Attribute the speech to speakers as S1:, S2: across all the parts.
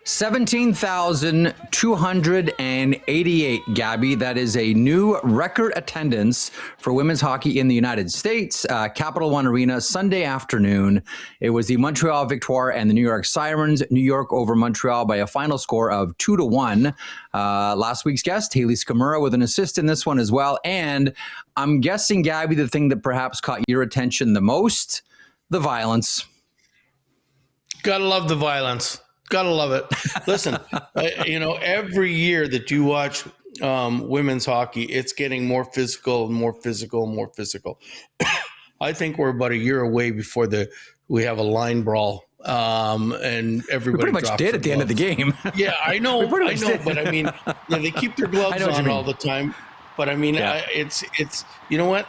S1: 17,288, Gabby. That is a new record attendance for women's hockey in the United States. Capital One Arena, Sunday afternoon. It was the Montreal Victoire and the New York Sirens. New York over Montreal by a final score of 2-1. Last week's guest, Haley Skamura, with an assist in this one as well. And I'm guessing, Gabby, the thing that perhaps caught your attention the most, the violence.
S2: Gotta love the violence. Gotta love it. Listen, every year that you watch women's hockey, it's getting more physical and more physical and more physical. I think we're about a year away before we have a line brawl, and everybody
S1: we pretty much did at the end of the game.
S2: Yeah, I know, but I mean, they keep their gloves on all the time. But I mean, it's you know what?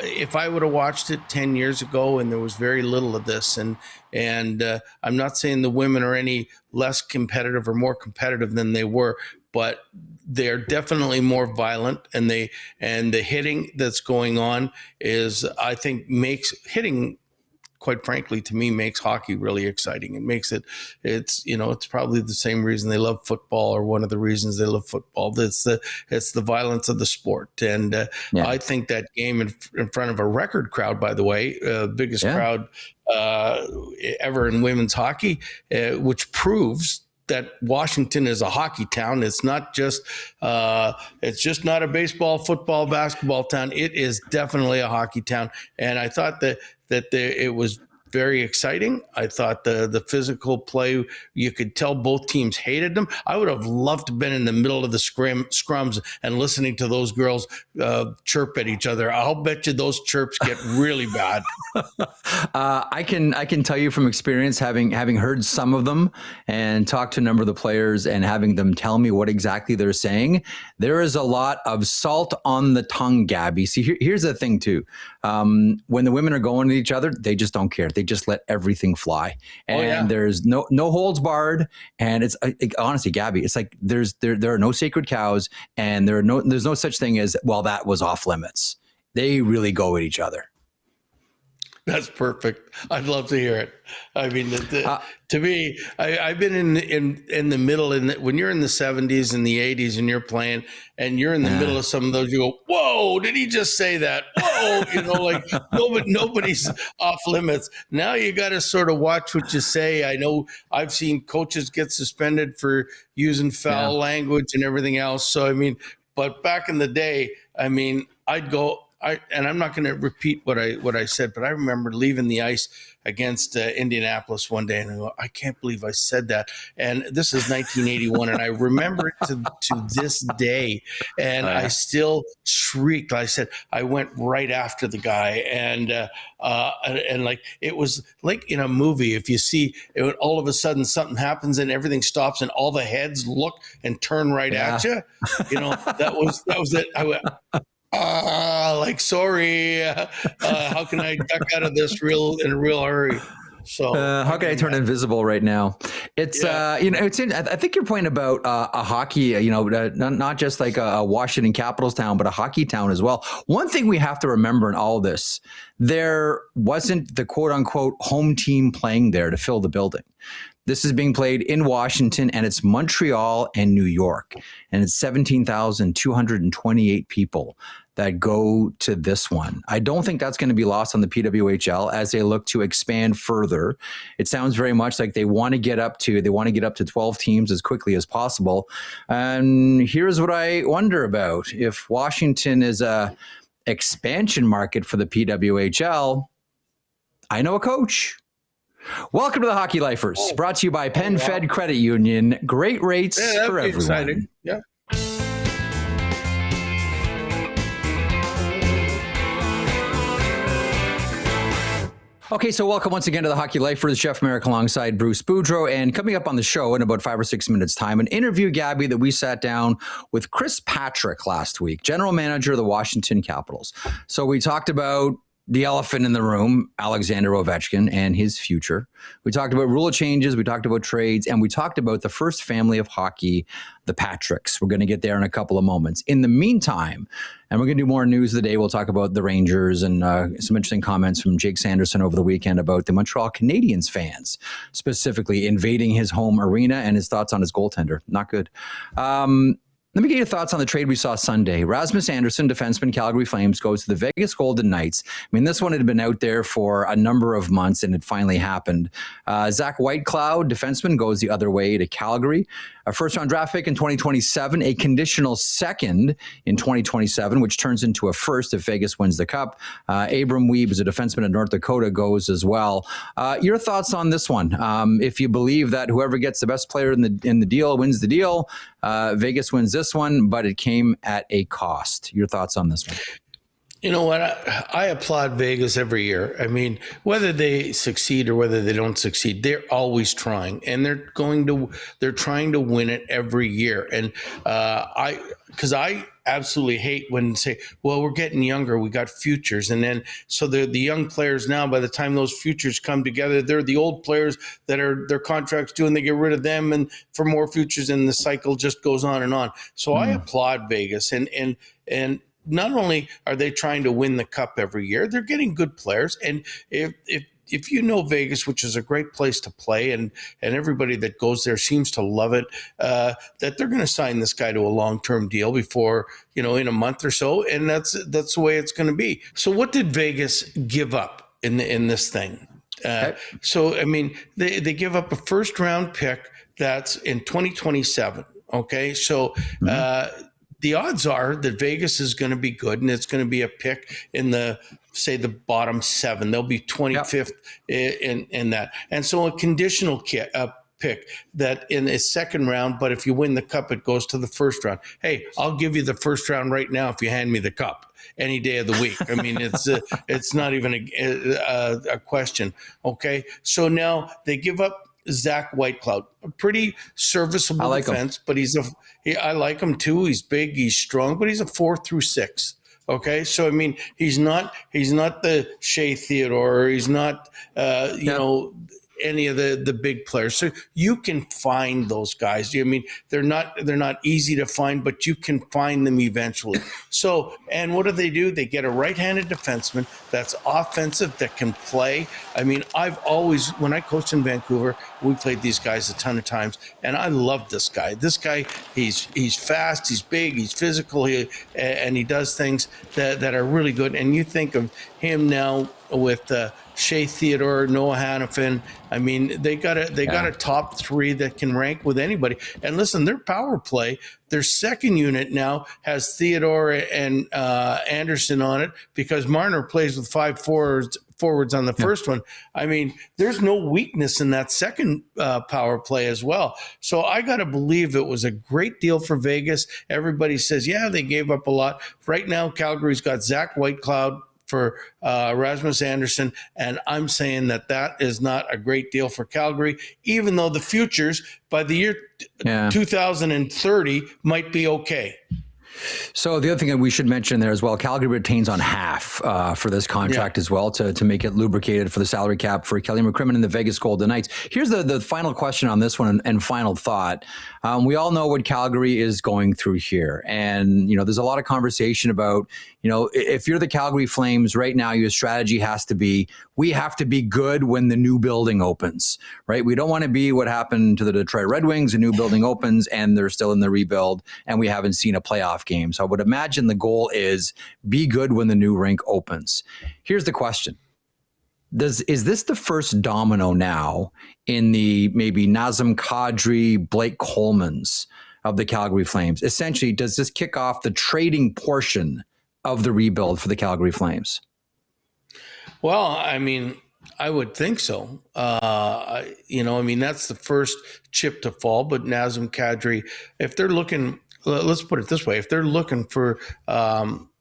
S2: If I would have watched it 10 years ago and there was very little of this, and I'm not saying the women are any less competitive or more competitive than they were, but they're definitely more violent, and the hitting that's going on is, I think, makes hitting, quite frankly, to me, makes hockey really exciting. It makes it's probably the same reason they love football, or one of the reasons they love football. It's the violence of the sport. And I think that game in front of a record crowd, by the way, biggest crowd ever in women's hockey, which proves that Washington is a hockey town. It's not just it's just not a baseball, football, basketball town. It is definitely a hockey town. And I thought that it was very exciting. I thought the physical play, you could tell both teams hated them. I would have loved to have been in the middle of the scrums and listening to those girls chirp at each other. I'll bet you those chirps get really bad.
S1: I can tell you from experience, having heard some of them and talked to a number of the players and having them tell me what exactly they're saying, there is a lot of salt on the tongue, Gabby. See, here's the thing too. When the women are going at each other, they just don't care. They just let everything fly, and there's no holds barred. And it's honestly, Gabby, it's like there are no sacred cows, and there's no such thing as, well, that was off limits. They really go at each other.
S2: That's perfect. I'd love to hear it. I mean, to me, I've been in the middle. When you're in the 70s and the 80s and you're playing, and you're in the middle of some of those, you go, "Whoa! Did he just say that?" Whoa! Like nobody's off limits. Now you got to sort of watch what you say. I know I've seen coaches get suspended for using foul language and everything else. So I mean, but back in the day, I mean, I'd go. And I'm not going to repeat what I said, but I remember leaving the ice against Indianapolis one day, and I go, I can't believe I said that. And this is 1981, and I remember it to this day. And I still shrieked. I said, I went right after the guy, and like it was like in a movie. If you see it, all of a sudden something happens and everything stops, and all the heads look and turn right at you. That was it. I went, sorry, how can I duck out of this in a real hurry? So
S1: how can I turn invisible right now? It's I think your point about a hockey, not just like a Washington Capitals town, but a hockey town as well. One thing we have to remember in all this, there wasn't the quote unquote home team playing there to fill the building. This is being played in Washington, and it's Montreal and New York, and it's 17,228 people that go to this one. I don't think that's going to be lost on the PWHL as they look to expand further. It sounds very much like they want to get up to 12 teams as quickly as possible. And here's what I wonder about. If Washington is a expansion market for the PWHL, I know a coach. Welcome to the Hockey Lifers, brought to you by Penn Fed Credit Union. Great rates for everyone.
S2: Exciting. Yeah.
S1: Okay, so welcome once again to the Hockey Lifers. Jeff Marek alongside Bruce Boudreau. And coming up on the show in about 5 or 6 minutes' time, an interview, Gabby, that we sat down with Chris Patrick last week, general manager of the Washington Capitals. So we talked about the elephant in the room, Alexander Ovechkin and his future. We talked about rule changes, we talked about trades, and we talked about the first family of hockey, the Patricks. We're going to get there in a couple of moments. In the meantime, and we're going to do more news of the day, we'll talk about the Rangers and some interesting comments from Jake Sanderson over the weekend about the Montreal Canadiens fans, specifically invading his home arena, and his thoughts on his goaltender. Not good. Let me get your thoughts on the trade we saw Sunday. Rasmus Andersson, defenseman, Calgary Flames, goes to the Vegas Golden Knights. I mean, this one had been out there for a number of months, and it finally happened. Zach Whitecloud, defenseman, goes the other way to Calgary. A first-round draft pick in 2027, a conditional second in 2027, which turns into a first if Vegas wins the Cup. Abram Weeb, is a defenseman in North Dakota, goes as well. Your thoughts on this one? If you believe that whoever gets the best player in the deal wins the deal, Vegas wins this one, but it came at a cost. Your thoughts on this one?
S2: You know what? I applaud Vegas every year. I mean, whether they succeed or whether they don't succeed, they're always trying, and they're trying to win it every year. And because I absolutely hate when they say, well, we're getting younger, we got futures. And then, so the young players now, by the time those futures come together, they're the old players that are their contracts due, and they get rid of them and for more futures, and the cycle just goes on and on. So I applaud Vegas, and not only are they trying to win the Cup every year, they're getting good players. And if you know Vegas, which is a great place to play, and everybody that goes there seems to love it, that they're going to sign this guy to a long-term deal before, in a month or so, and that's the way it's going to be. So what did Vegas give up in this thing? So, I mean, they give up a first-round pick that's in 2027, okay? So the odds are that Vegas is going to be good, and it's going to be a pick in the bottom 7. They'll be 25th in that. And so a conditional pick that in a second round, but if you win the Cup, it goes to the first round. Hey, I'll give you the first round right now if you hand me the Cup any day of the week. I mean, it's not even a question. Okay, so now they give up Zach Whitecloud, a pretty serviceable defense, but I like him too. He's big, he's strong, but he's a 4 through 6. Okay, so I mean, he's not the Shea Theodore, he's not any of the big players. So you can find those guys. I mean, they're not easy to find, but you can find them eventually. So, and what do? They get a right-handed defenseman that's offensive, that can play. I mean, when I coached in Vancouver, we played these guys a ton of times, and I love this guy. This guy, he's fast, he's big, he's physical, and he does things that are really good. And you think of him now with Shea Theodore, Noah Hannafin. I mean, they got a top 3 that can rank with anybody. And listen, their power play, their second unit now has Theodore and Anderson on it, because Marner plays with 5 forwards on the first one. I mean, there's no weakness in that second power play as well. So I got to believe it was a great deal for Vegas. Everybody says, yeah, they gave up a lot. Right now, Calgary's got Zach Whitecloud for Rasmus Andersson, and I'm saying that is not a great deal for Calgary, even though the futures by the year 2030 might be okay.
S1: So the other thing that we should mention there as well, Calgary retains on half for this contract as well to make it lubricated for the salary cap for Kelly McCrimmon and the Vegas Golden Knights. Here's the final question on this one and final thought. We all know what Calgary is going through here. And, there's a lot of conversation about, if you're the Calgary Flames right now, your strategy has to be, we have to be good when the new building opens, right? We don't want to be what happened to the Detroit Red Wings. A new building opens and they're still in the rebuild and we haven't seen a playoff game. So I would imagine the goal is be good when the new rink opens. Here's the question. Is this the first domino now in the maybe Nazem Kadri, Blake Coleman's of the Calgary Flames? Essentially, does this kick off the trading portion of the rebuild for the Calgary Flames?
S2: Well, I mean, I would think so. I mean, that's the first chip to fall. But Nazem Kadri, if they're looking, let's put it this way, if they're looking for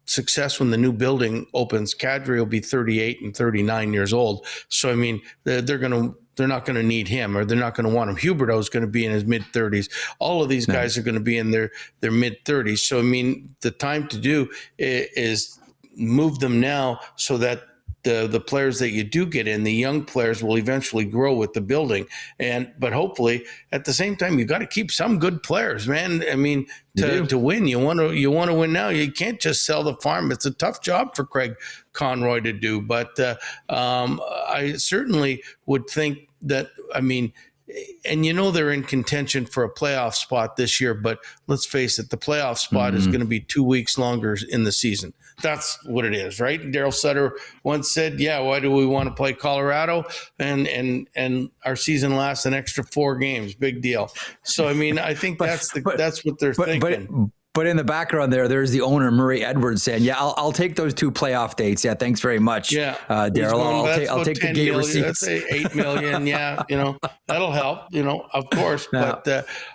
S2: success when the new building opens, Kadri will be 38 and 39 years old. So, I mean, they're not going to need him, or they're not going to want him. Huberdeau is going to be in his mid-30s. All of these guys are going to be in their mid-30s. So, I mean, the time to do is move them now so that the players that you do get in, the young players will eventually grow with the building. But hopefully at the same time, you got to keep some good players, man. I mean, to win, you want to win now. You can't just sell the farm. It's a tough job for Craig Conroy to do. But I certainly would think that, I mean, and they're in contention for a playoff spot this year, but let's face it, the playoff spot is going to be 2 weeks longer in the season. That's what it is, right? Daryl Sutter once said, yeah, why do we want to play Colorado? And our season lasts an extra 4 games. Big deal. So, I mean, I think that's what they're thinking.
S1: But in the background there's the owner, Murray Edwards, saying, yeah, I'll take those 2 playoff dates. Yeah, thanks very much, Daryl. I'll take the gate receipts.
S2: Let's say $8 million. Yeah, that'll help, of course. But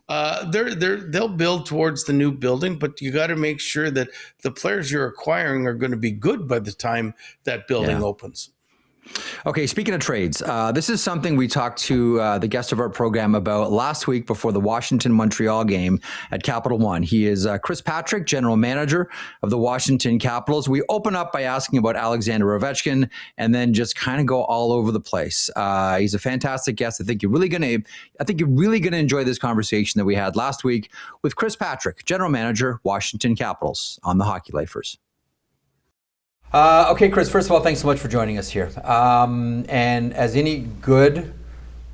S2: they'll build towards the new building, but you got to make sure that the players you're acquiring are going to be good by the time that building opens.
S1: Okay, speaking of trades, this is something we talked to the guest of our program about last week before the Washington-Montreal game at Capital One. He is Chris Patrick, general manager of the Washington Capitals. We open up by asking about Alexander Ovechkin and then just kind of go all over the place. He's a fantastic guest. I think you're really going to enjoy this conversation that we had last week with Chris Patrick, general manager, Washington Capitals, on the Hockey Lifers. Okay, Chris, first of all, thanks so much for joining us here. And as any good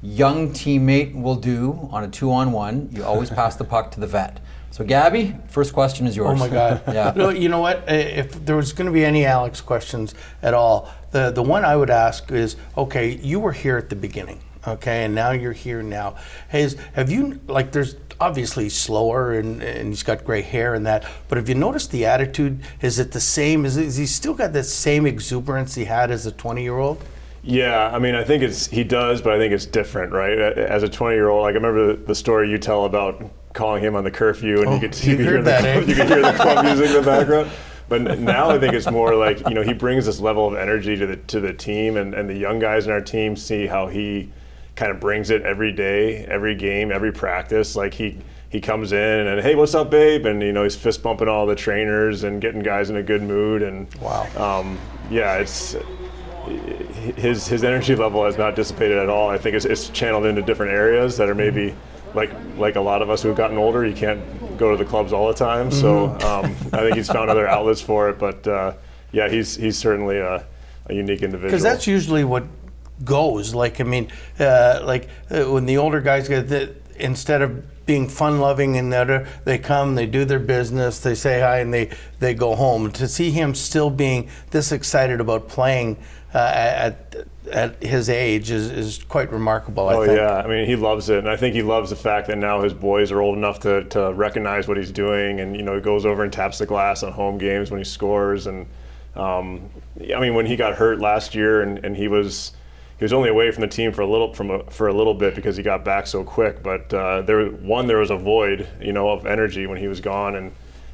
S1: young teammate will do on a 2-on-1, you always pass the puck to the vet. So, Gabby, first question is yours.
S2: Oh, my God.
S1: Yeah.
S2: No, you know what? If there was going to be any Alex questions at all, the one I would ask is, okay, you were here at the beginning, okay, and now you're here now. Have you, there's obviously slower and he's got gray hair and that, but have you noticed the attitude? Is it the same? Is he still got that same exuberance he had as a 20-year-old?
S3: Yeah, I mean, I think he does, but I think it's different, right? As a 20-year-old, I remember the story you tell about calling him on the curfew, and you could hear the club music in the background. But now I think it's more like, he brings this level of energy to the team, and the young guys in our team see how he kind of brings it every day, every game, every practice. Like he comes in and, hey, what's up, babe? And he's fist bumping all the trainers and getting guys in a good mood. And
S2: wow,
S3: it's his energy level has not dissipated at all. I think it's channeled into different areas that are maybe like a lot of us who've gotten older. You can't go to the clubs all the time, so I think he's found other outlets for it. But he's certainly a unique individual.
S2: Because that's usually what goes. When the older guys get instead of being fun-loving and they come, they do their business, they say hi, and they go home. To see him still being this excited about playing at his age is quite remarkable, I think.
S3: Yeah, I mean, he loves it, and I think he loves the fact that now his boys are old enough to recognize what he's doing, and he goes over and taps the glass on home games when he scores. And when he got hurt last year and he was only away from the team for a little bit because he got back so quick. But there was a void, of energy when he was gone,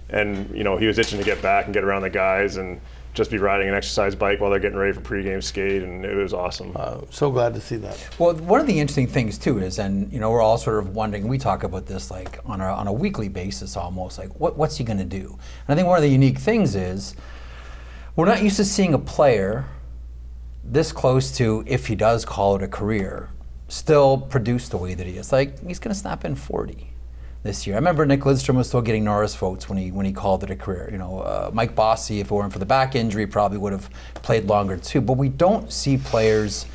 S3: and he was itching to get back and get around the guys and just be riding an exercise bike while they're getting ready for pregame skate, and it was awesome.
S2: So glad to see that.
S1: Well, one of the interesting things too is, and we're all sort of wondering. We talk about this on a weekly basis, almost like what's he going to do? And I think one of the unique things is we're not used to seeing a player this close to, if he does call it a career, still produce the way that he is. He's going to snap in 40 this year. I remember Nick Lidstrom was still getting Norris votes when he called it a career. Mike Bossy, if it weren't for the back injury, probably would have played longer too. But we don't see players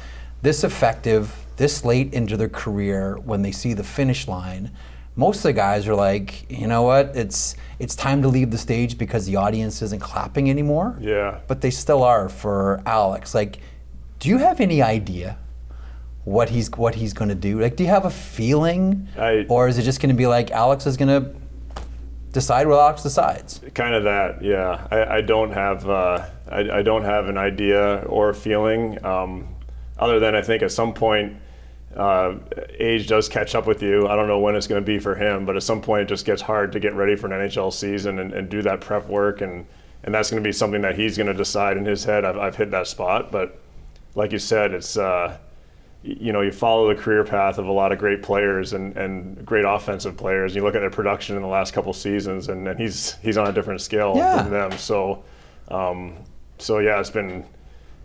S1: this effective this late into their career when they see the finish line. Most of the guys are like, you know what, it's time to leave the stage because the audience isn't clapping anymore.
S3: Yeah.
S1: But they still are for Alex. Do you have any idea what he's going to do? Do you have a feeling, or is it just going to be Alex is going to decide what Alex decides?
S3: Kind of that, yeah. I don't have I don't have an idea or a feeling, other than I think at some point age does catch up with you. I don't know when it's going to be for him, but at some point it just gets hard to get ready for an NHL season and do that prep work, and that's going to be something that he's going to decide in his head. I've hit that spot, but like you said, it's you follow the career path of a lot of great players and great offensive players. You look at their production in the last couple seasons, and he's on a different scale than them. So yeah, it's been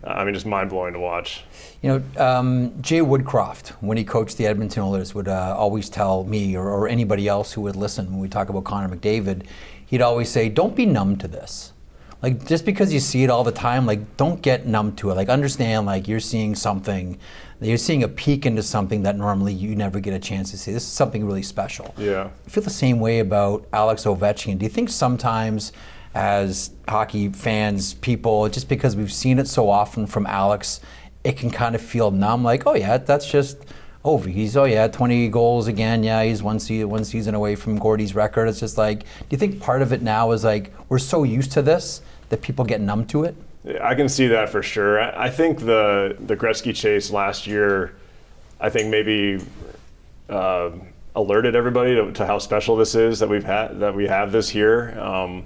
S3: just mind-blowing to watch.
S1: You know, Jay Woodcroft, when he coached the Edmonton Oilers, would always tell me or anybody else who would listen when we talk about Connor McDavid, he'd always say, don't be numb to this. Like, just because you see it all the time, like, don't get numb to it. Like, understand, like, you're seeing something, you're seeing a peek into something that normally you never get a chance to see. This is something really special.
S3: Yeah.
S1: I feel the same way about Alex Ovechkin. Do you think sometimes as hockey fans, people, just because we've seen it so often from Alex, it can kind of feel numb, like, oh yeah, that's just over. He's 20 goals again. Yeah, he's one season away from Gordy's record. It's just like, do you think part of it now is like we're so used to this that people get numb to it?
S3: I can see that for sure. I think the Gretzky chase last year, I think maybe alerted everybody to how special this is that we have this year.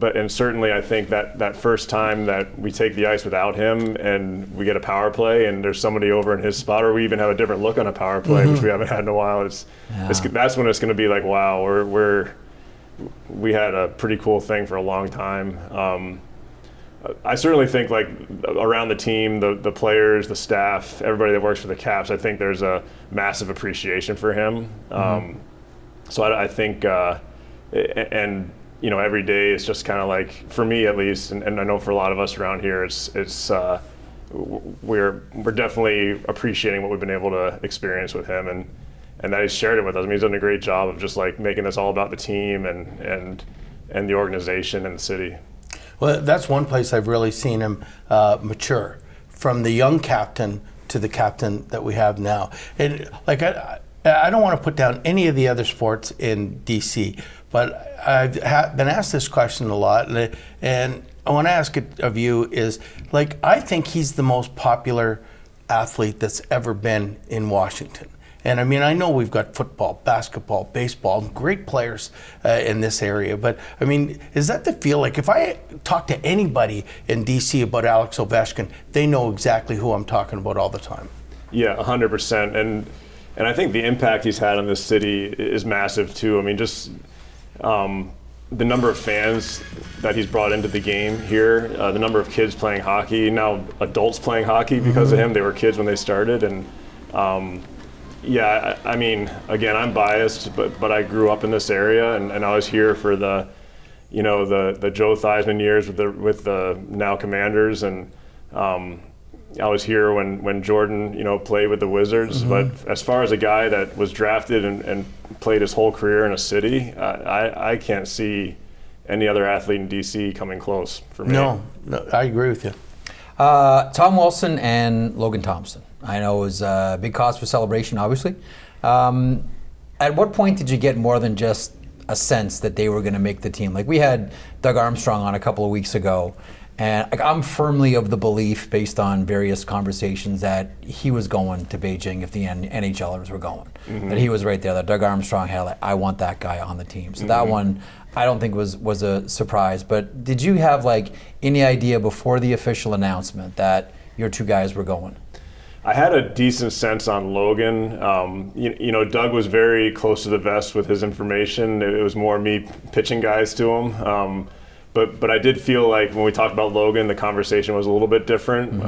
S3: And certainly I think that first time that we take the ice without him and we get a power play and there's somebody over in his spot, or we even have a different look on a power play, which we haven't had in a while, that's when it's going to be like, wow, we had a pretty cool thing for a long time. I certainly think, like, around the team, the players, the staff, everybody that works for the Caps, I think there's a massive appreciation for him. So I think, and you know, every day it's just kind of like, for me at least, and I know for a lot of us around here, we're definitely appreciating what we've been able to experience with him, and that he's shared it with us. I mean, he's done a great job of just like making this all about the team and the organization and the city.
S2: Well, that's one place I've really seen him mature, from the young captain to the captain that we have now. And like, I don't want to put down any of the other sports in D.C., but I've been asked this question a lot, and I want to ask it of you is, like, I think he's the most popular athlete that's ever been in Washington. And I mean, I know we've got football, basketball, baseball, great players in this area, but I mean, is that the feel? Like, if I talk to anybody in DC about Alex Ovechkin, they know exactly who I'm talking about all the time.
S3: Yeah, 100%. And I think the impact he's had on this city is massive too. I mean, just the number of fans that he's brought into the game here, the number of kids playing hockey, now adults playing hockey because of him. They were kids when they started, and yeah, I mean, again, I'm biased, but I grew up in this area, and I was here for the Joe Theismann years with the now Commanders, and I was here when Jordan, played with the Wizards. But as far as a guy that was drafted and played his whole career in a city, I can't see any other athlete in DC coming close for me.
S2: No, I agree with you.
S1: Tom Wilson and Logan Thompson. I know it was a big cause for celebration, obviously. At what point did you get more than just a sense that they were going to make the team? Like, we had Doug Armstrong on a couple of weeks ago, and like, I'm firmly of the belief, based on various conversations, that he was going to Beijing if the NHLers were going. That he was right there, that Doug Armstrong had, like, I want that guy on the team. So that one, I don't think was a surprise. But did you have like any idea before the official announcement that your two guys were going?
S3: I had a decent sense on Logan. Doug was very close to the vest with his information. It was more me pitching guys to him. But I did feel like when we talked about Logan, the conversation was a little bit different.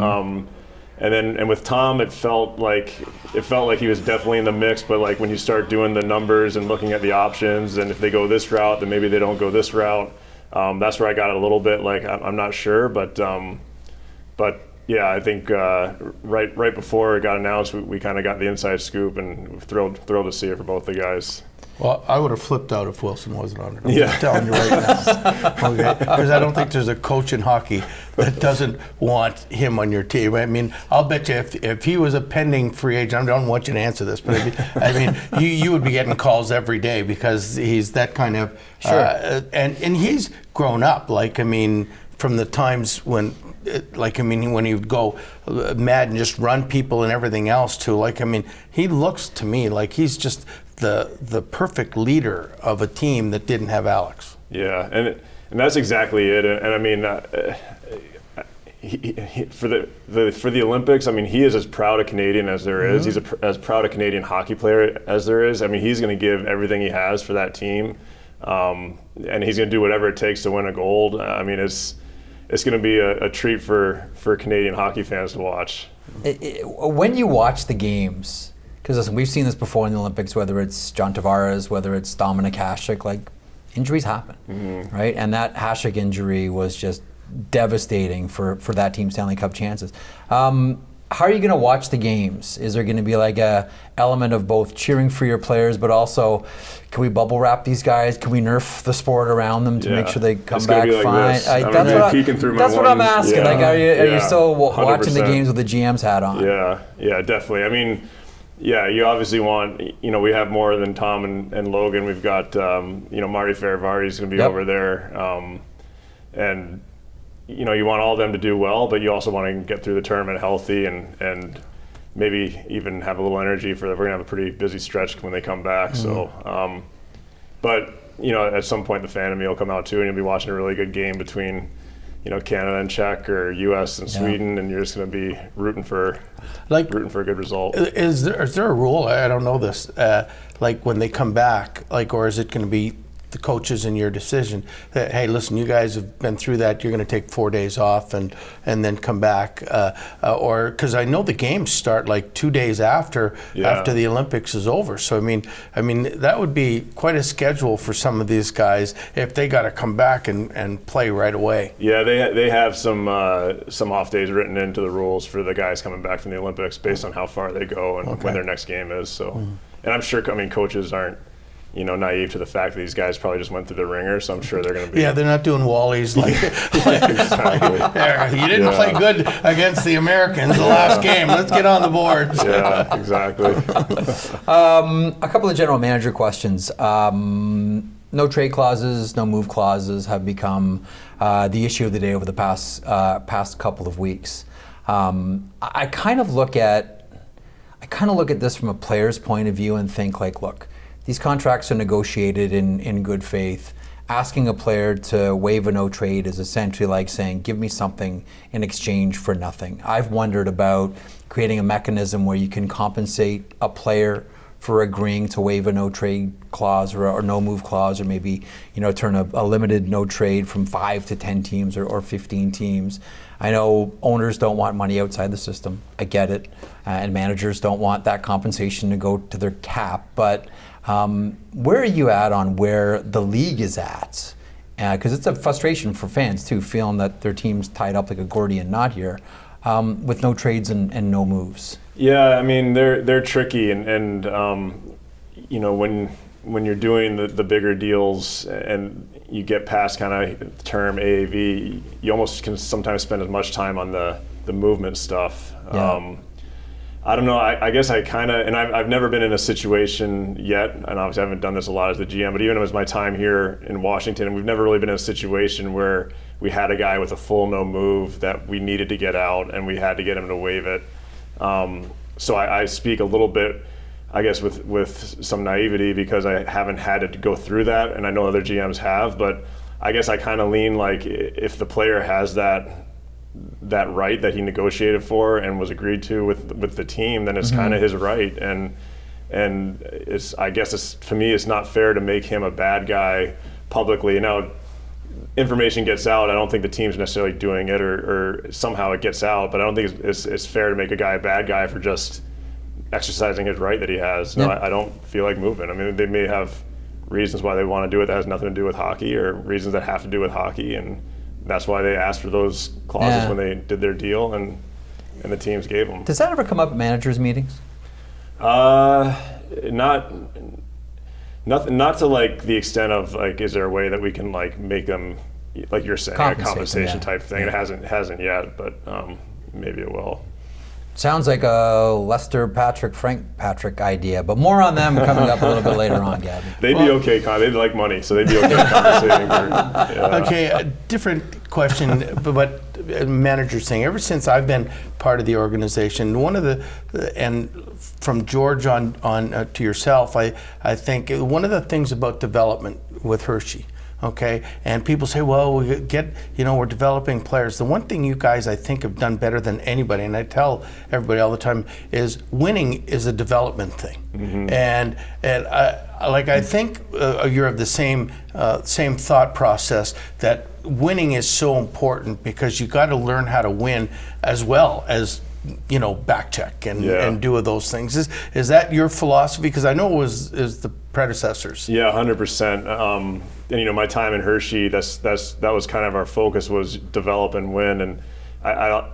S3: And with Tom, it felt like he was definitely in the mix. But like when you start doing the numbers and looking at the options, and if they go this route, then maybe they don't go this route. That's where I got a little bit like, I'm not sure, but yeah, I think right before it got announced, we kind of got the inside scoop, and thrilled to see it for both the guys.
S2: Well, I would have flipped out if Wilson wasn't on it. I'm
S3: Yeah.
S2: just telling you right now. Okay? Because I don't think there's a coach in hockey that doesn't want him on your team. I mean, I'll bet you if he was a pending free agent, I don't want you to answer this, but I mean, you would be getting calls every day because he's that kind of.
S1: Sure.
S2: And he's grown up. Like, I mean, from the times when. When he would go mad and just run people and everything else too. Like, I mean, he looks to me like he's just the perfect leader of a team that didn't have Alex.
S3: Yeah, and that's exactly it. And I mean, for the Olympics, I mean, he is as proud a Canadian as there is. He's as proud a Canadian hockey player as there is. I mean, he's going to give everything he has for that team, and he's going to do whatever it takes to win a gold. I mean, it's it's going to be a treat for Canadian hockey fans to watch.
S1: When you watch the games, because listen, we've seen this before in the Olympics, whether it's John Tavares, whether it's Dominik Hasek, like injuries happen, right? And that Hasek injury was just devastating for that team's Stanley Cup chances. How are you going to watch the games? Is there going to be like a element of both cheering for your players, but also can we bubble wrap these guys? Can we nerf the sport around them to make sure they come back
S3: like
S1: fine? That's what I'm asking.
S3: Yeah,
S1: like, are you still
S3: 100%.
S1: watching the games with the GM's hat on?
S3: Yeah, definitely. I mean, yeah, you obviously want, we have more than Tom and Logan. We've got, Marty Faravarti's going to be over there. And you want all of them to do well, but you also want to get through the tournament healthy and maybe even have a little energy we're going to have a pretty busy stretch when they come back. So, but at some point the fan in me will come out too, and you'll be watching a really good game between, Canada and Czech or U.S. and Sweden, and you're just going to be rooting for a good result.
S2: Is there a rule? I don't know this. Like when they come back, or is it going to be the coaches and your decision that, hey, listen, you guys have been through that, you're going to take 4 days off and then come back, or because I know the games start like 2 days after the Olympics is over. So I mean that would be quite a schedule for some of these guys if they got to come back and play right away.
S3: Yeah, they have some off days written into the rules for the guys coming back from the Olympics based on how far they go and when their next game is. So, and I'm sure coaches aren't naive to the fact that these guys probably just went through the ringer, so I'm sure they're going to be.
S2: Yeah, they're not doing wallies
S3: Exactly.
S2: You didn't play good against the Americans the last game. Let's get on the board.
S3: Yeah, exactly.
S1: A couple of general manager questions. No trade clauses, no move clauses have become the issue of the day over the past couple of weeks. I kind of look at this from a player's point of view and think like, look, these contracts are negotiated in good faith. Asking a player to waive a no trade is essentially like saying, give me something in exchange for nothing. I've wondered about creating a mechanism where you can compensate a player for agreeing to waive a no trade clause or no move clause, or maybe turn a limited no trade from 5 to 10 teams or 15 teams. I know owners don't want money outside the system. I get it. And managers don't want that compensation to go to their cap. But where are you at on where the league is at? Because it's a frustration for fans too, feeling that their team's tied up like a Gordian knot here with no trades and no moves.
S3: Yeah, I mean they're tricky, and when you're doing the bigger deals and you get past kind of the term AAV, you almost can sometimes spend as much time on the movement stuff. Yeah. I don't know. I guess I kind of, and I've never been in a situation yet, and obviously I haven't done this a lot as the GM, but even as my time here in Washington, and we've never really been in a situation where we had a guy with a full no move that we needed to get out, and we had to get him to waive it. So I speak a little bit, I guess, with some naivety because I haven't had to go through that, and I know other GMs have, but I guess I kind of lean like if the player has that right that he negotiated for and was agreed to with the team, then it's kind of his right, and it's, I guess it's, to me, it's not fair to make him a bad guy publicly. Now, information gets out. I don't think the team's necessarily doing it, or somehow it gets out, but I don't think it's fair to make a guy a bad guy for just exercising his right that he has. No, I don't feel like moving. I mean, they may have reasons why they want to do it that has nothing to do with hockey, or reasons that have to do with hockey, and that's why they asked for those clauses when they did their deal, and the teams gave them.
S1: Does that ever come up at managers' meetings?
S3: Not to like the extent of like, is there a way that we can like make them, like you're saying, a compensation type thing? Yeah. It hasn't yet, but maybe it will.
S1: Sounds like a Lester Frank Patrick idea, but more on them coming up a little bit later on, Gabby.
S3: They'd be okay. They'd like money, so they'd be okay compensating.
S2: Okay, a different question, but manager's thing. Ever since I've been part of the organization, one of and from George on to yourself, I think one of the things about development with Hershey. Okay, and people say, well, we're developing players. The one thing you guys, I think, have done better than anybody, and I tell everybody all the time, is winning is a development thing. Mm-hmm. And I think you're of the same thought process, that winning is so important because you got to learn how to win as well as, back check and do those things. Is that your philosophy? Because I know is the predecessors.
S3: Yeah, 100%. And my time in Hershey, that was kind of our focus, was develop and win. And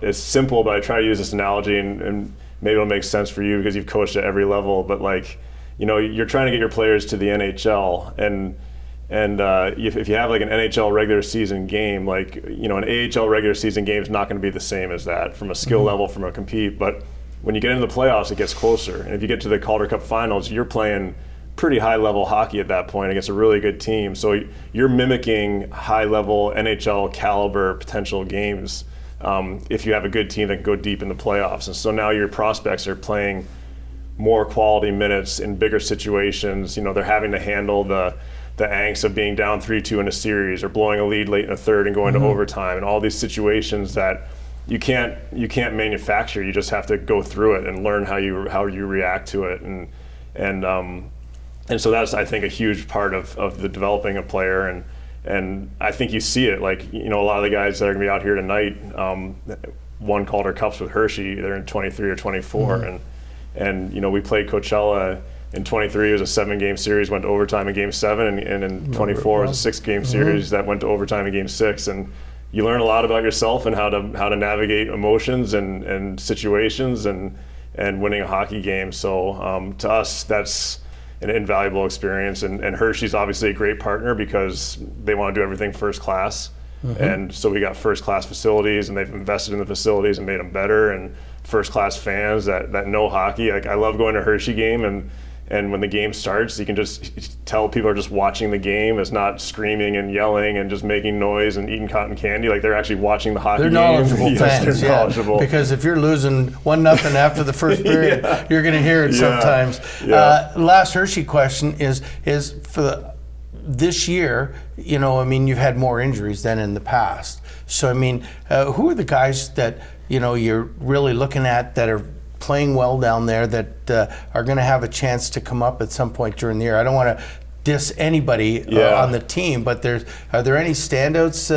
S3: it's simple, but I try to use this analogy, and maybe it'll make sense for you because you've coached at every level. But you're trying to get your players to the NHL, and if you have like an NHL regular season game, an AHL regular season game is not going to be the same as that from a skill level, from a compete. But when you get into the playoffs, it gets closer. And if you get to the Calder Cup finals, you're playing pretty high level hockey at that point against a really good team. So you're mimicking high level NHL caliber potential games if you have a good team that can go deep in the playoffs. And so now your prospects are playing more quality minutes in bigger situations. They're having to handle the angst of being down 3-2 in a series, or blowing a lead late in the third and going to overtime, and all these situations that you can't manufacture. You just have to go through it and learn how you react to it, and so that's, I think, a huge part of the developing a player, and I think you see it. A lot of the guys that are going to be out here tonight won Calder Cups with Hershey. They're in 23 or 24, and we played Coachella. In 23, it was a 7-game series, went to overtime in Game 7, and in 24, it was a 6-game series that went to overtime in Game 6. And you learn a lot about yourself and how to navigate emotions and situations and winning a hockey game. So to us, that's an invaluable experience. And Hershey's obviously a great partner because they want to do everything first class. And so we got first class facilities, and they've invested in the facilities and made them better, and first class fans that know hockey. I love going to a Hershey game, and when the game starts, you can just tell people are just watching the game. It's not screaming and yelling and just making noise and eating cotton candy. They're actually watching the hockey game.
S2: They're knowledgeable fans,
S3: they're knowledgeable.
S2: Because if you're losing 1-0 after the first period, you're going to hear it sometimes. Last Hershey question is for this year, you've had more injuries than in the past. So, who are the guys that, you're really looking at that are playing well down there that are going to have a chance to come up at some point during the year? I don't want to diss anybody on the team, but are there any standouts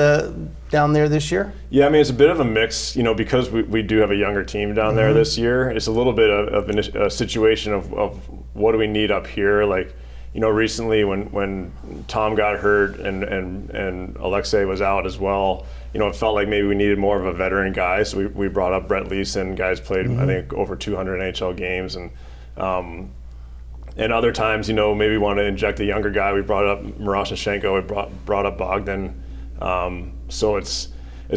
S2: down there this year?
S3: Yeah, it's a bit of a mix, because we do have a younger team down there this year. It's a little bit of a situation of what do we need up here. Recently when Tom got hurt and Alexei was out as well, it felt like maybe we needed more of a veteran guy. So we brought up Brett Leeson. Guys played, I think, over 200 NHL games. And other times, maybe we want to inject a younger guy. We brought up Miroshnichenko. We brought up Bogdan. So it's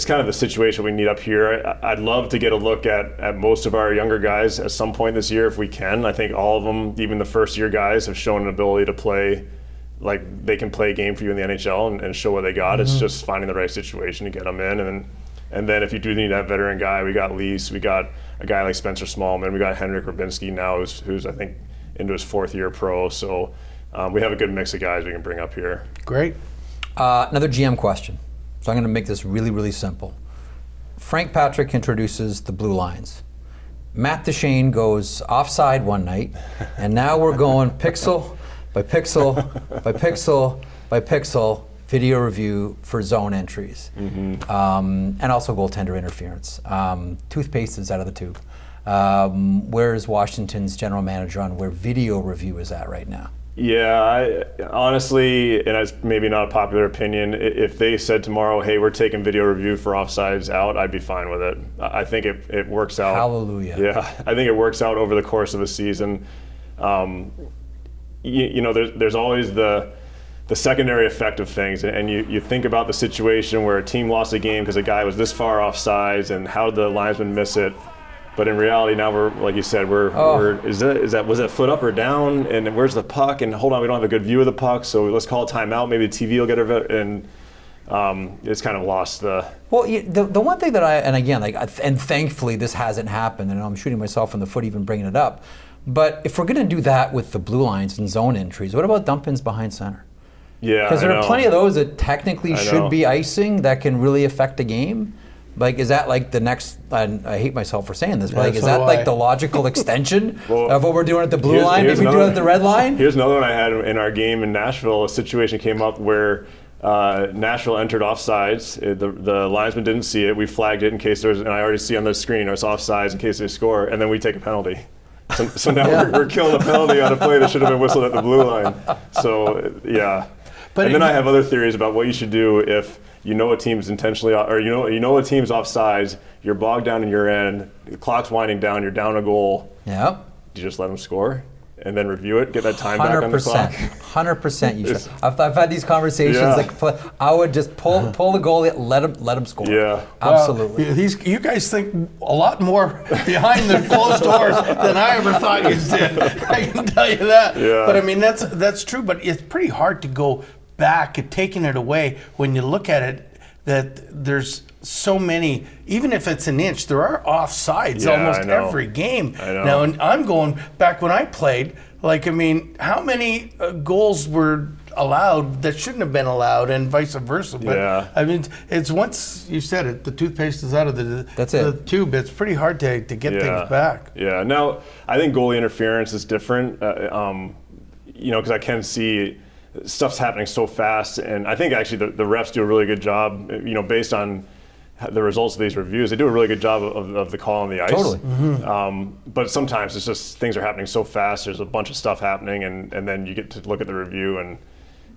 S3: kind of the situation we need up here. I'd love to get a look at most of our younger guys at some point this year if we can. I think all of them, even the first-year guys, have shown an ability to play. They can play a game for you in the NHL and show what they got. It's just finding the right situation to get them in. And then if you do need that veteran guy, we got Lease, we got a guy like Spencer Smallman, we got Henrik Rubinski now, who's I think into his 4th year pro. So we have a good mix of guys we can bring up here.
S2: Great.
S1: Another GM question. So I'm going to make this really, really simple. Frank Patrick introduces the blue lines. Matt Duchene goes offside one night, and now we're going pixel by pixel by pixel by pixel video review for zone entries, and also goaltender interference. Toothpaste is out of the tube. Where is Washington's general manager on where video review is at right now?
S3: Yeah, honestly, and it's maybe not a popular opinion, if they said tomorrow, hey, we're taking video review for offsides out, I'd be fine with it. I think it works out.
S1: Hallelujah.
S3: Yeah, I think it works out over the course of a season. There's always the secondary effect of things, and you think about the situation where a team lost a game because a guy was this far offsides, and how did the linesman miss it? But in reality, now we're, like you said, was that foot up or down, and where's the puck? And hold on, we don't have a good view of the puck, so let's call a timeout. Maybe the TV will get it, and it's kind of lost the.
S1: Well, the one thing that and thankfully this hasn't happened, and I'm shooting myself in the foot even bringing it up. But if we're going to do that with the blue lines and zone entries, what about dump-ins behind center?
S3: Yeah,
S1: because there are plenty of those that technically should be icing that can really affect a game. Is that the next, I hate myself for saying this, but is that the logical extension of what we're doing at the blue line? Maybe we do it at the red line?
S3: Here's another one I had in our game in Nashville. A situation came up where Nashville entered offsides. The linesman didn't see it. We flagged it in case there's, and I already see on the screen it's offsides in case they score, and then we take a penalty. So now we're killing a penalty on a play that should have been whistled at the blue line. So yeah. But then I have other theories about what you should do if you know a team's intentionally, or you know a team's offsides. You're bogged down in your end. The clock's winding down. You're down a goal.
S1: Yeah.
S3: Do you just let them score? And then review it, get that time back on the clock.
S1: 100% you should. I've had these conversations. I would just pull the goalie, let him score.
S3: Yeah,
S1: absolutely.
S2: You guys think a lot more behind the closed doors than I ever thought you did. I can tell you that.
S3: Yeah.
S2: But I mean that's true. But it's pretty hard to go back and taking it away when you look at it. That there's so many, even if it's an inch, there are offsides almost every game.
S3: I know.
S2: Now, and I'm going back when I played, like, I mean, how many goals were allowed that shouldn't have been allowed and vice versa? But, I mean, it's once you said it, the toothpaste is out of the tube. It's pretty hard to get things back.
S3: Yeah. Now, I think goalie interference is different, because I can see stuff's happening so fast, and I think actually the refs do a really good job, based on the results of these reviews. They do a really good job of the call on the ice. Totally.
S1: Mm-hmm.
S3: But sometimes it's just things are happening so fast, there's a bunch of stuff happening, and then you get to look at the review